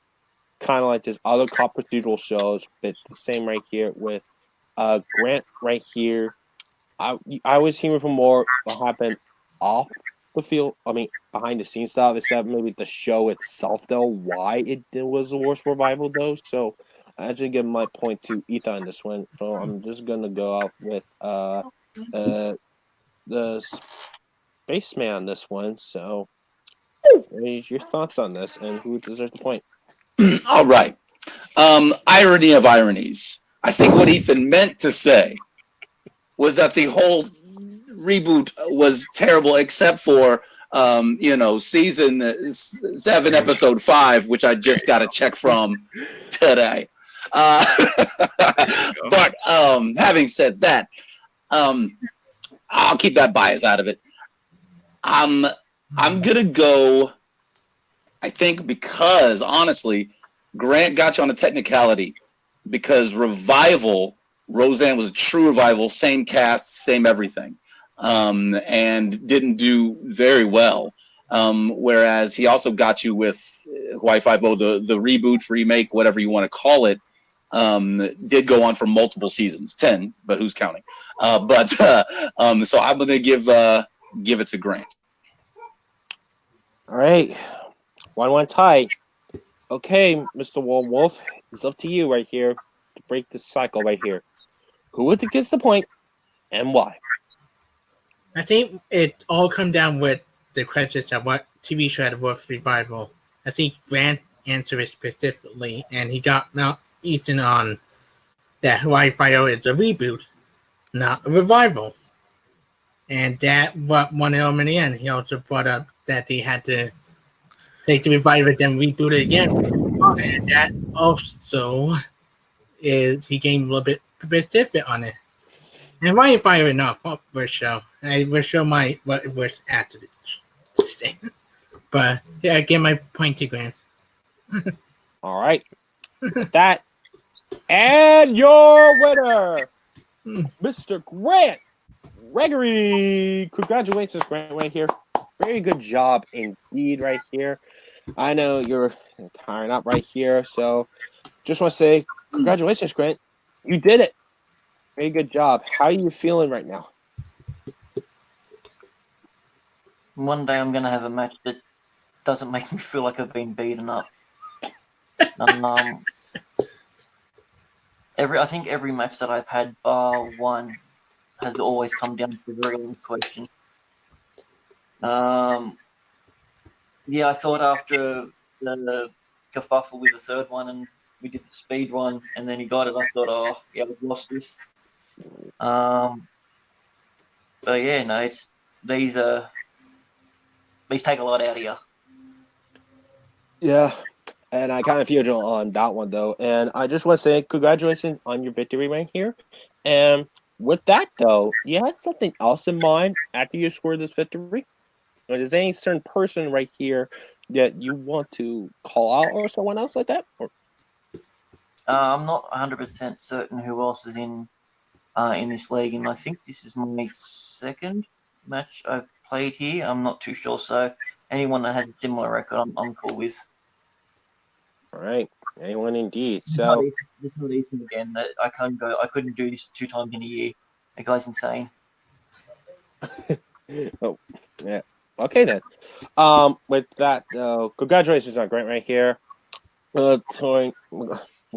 kind of like this other cop procedural shows, but the same right here with Grant right here. I was hearing from more what happened off the field. I mean, behind the scenes stuff. Except maybe the show itself, though. Why it was the worst revival, though. So I actually give my point to Ethan on this one. So I'm just gonna go out with the spaceman on this one. So what is your thoughts on this, and who deserves the point? All right. Irony of ironies. I think what Ethan meant to say was that the whole reboot was terrible, except for season 7, episode 5, which I just got a check from today. But having said that, I'll keep that bias out of it. I'm gonna go. I think because honestly, Grant got you on a technicality because Revival. Roseanne was a true revival, same cast, same everything, and didn't do very well. Whereas he also got you with Hawaii Five-O, the reboot, remake, whatever you want to call it, did go on for multiple seasons, 10, but who's counting? So I'm going to give it to Grant. All right, 1-1 tie. Okay, Mr. Wolf, it's up to you right here to break this cycle right here. Who gets the point, and why? I think it all come down with the questions of what TV show had worth revival. I think Grant answered it specifically, and he got Mount Ethan on that Hawaii Five-O is a reboot, not a revival. And that what one element in. He also brought up that they had to take the revival then reboot it again. And that also is he gained a little bit specific on it. And why you fire enough for a show? I will show my what it was after this thing. But yeah, I give my point to Grant. All right. That and your winner, Mr. Grant Gregory. Congratulations, Grant, right here. Very good job indeed right here. I know you're tiring up right here, so just want to say congratulations, Grant. You did it. Very good job. How are you feeling right now? One day I'm going to have a match that doesn't make me feel like I've been beaten up. I think every match that I've had, bar one, has always come down to a very long question. Yeah, I thought after the kerfuffle with the third one and we did the speed one and then he got it, I thought, oh, yeah, we've lost this. But yeah, no, it's these take a lot out of you. Yeah, and I kind of feel you on that one though, and I just want to say congratulations on your victory right here. And with that though, you had something else in mind after you scored this victory. Or is there any certain person right here that you want to call out or someone else like that? Or? I'm not 100% certain who else is in this league, and I think this is my second match I've played here. I'm not too sure, so anyone that has a similar record, I'm cool with. All right, anyone indeed. So it's not Ethan again. That I couldn't do this 2 times in a year. That guy's insane. Oh, yeah. Okay then. With that though, congratulations on Grant right here. We're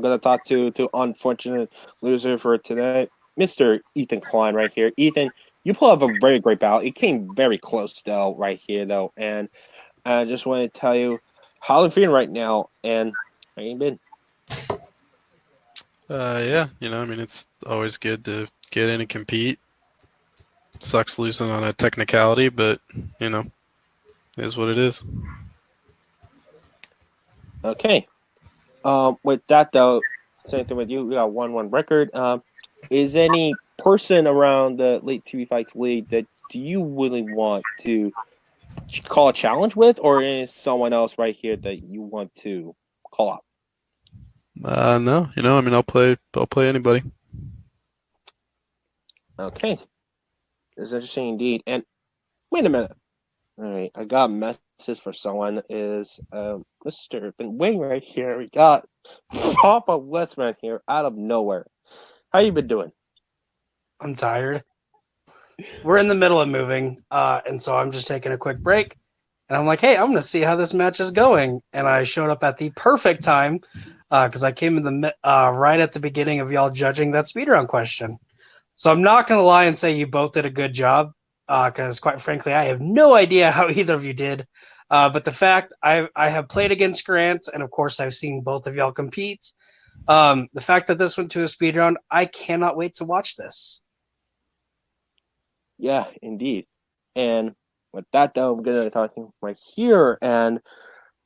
gonna talk to unfortunate loser for today, Mr. Ethan Klein right here. Ethan, you pulled off a very great battle. It came very close though, right here though, and I just want to tell you how I'm feeling right now, and how you been? Yeah, I mean, it's always good to get in and compete. Sucks losing on a technicality, but it is what it is. Okay. With that though, same thing with you. We got 1-1 record. Is any person around the late TV fights league that do you really want to call a challenge with, or is someone else right here that you want to call out? No, I'll play anybody. Okay. It's interesting indeed. And wait a minute. All right, I got a message for someone. Is Mr. Been waiting right here. We got Papa Westman here out of nowhere. How you been doing? I'm tired. We're in the middle of moving, and so I'm just taking a quick break. And I'm like, hey, I'm going to see how this match is going. And I showed up at the perfect time because I came in the right at the beginning of y'all judging that speedrun question. So I'm not going to lie and say you both did a good job because, quite frankly, I have no idea how either of you did. But the fact I have played against Grant, and of course I've seen both of y'all compete. The fact that this went to a speedrun, I cannot wait to watch this. Yeah, indeed. And with that, though, I'm gonna talking right here, and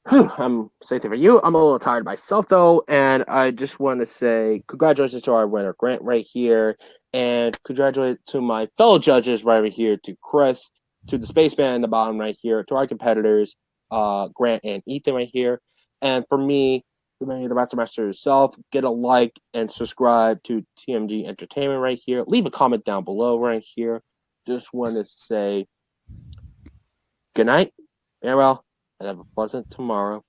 I'm saying for you. I'm a little tired myself, though, and I just want to say congratulations to our winner, Grant, right here, and congratulations to my fellow judges right over here, to Chris, to the spaceman in the bottom right here, to our competitors, Grant and Ethan right here, and for me, the Master Master yourself, get a like and subscribe to TMG Entertainment right here. Leave a comment down below right here. Just want to say good night, farewell, and have a pleasant tomorrow.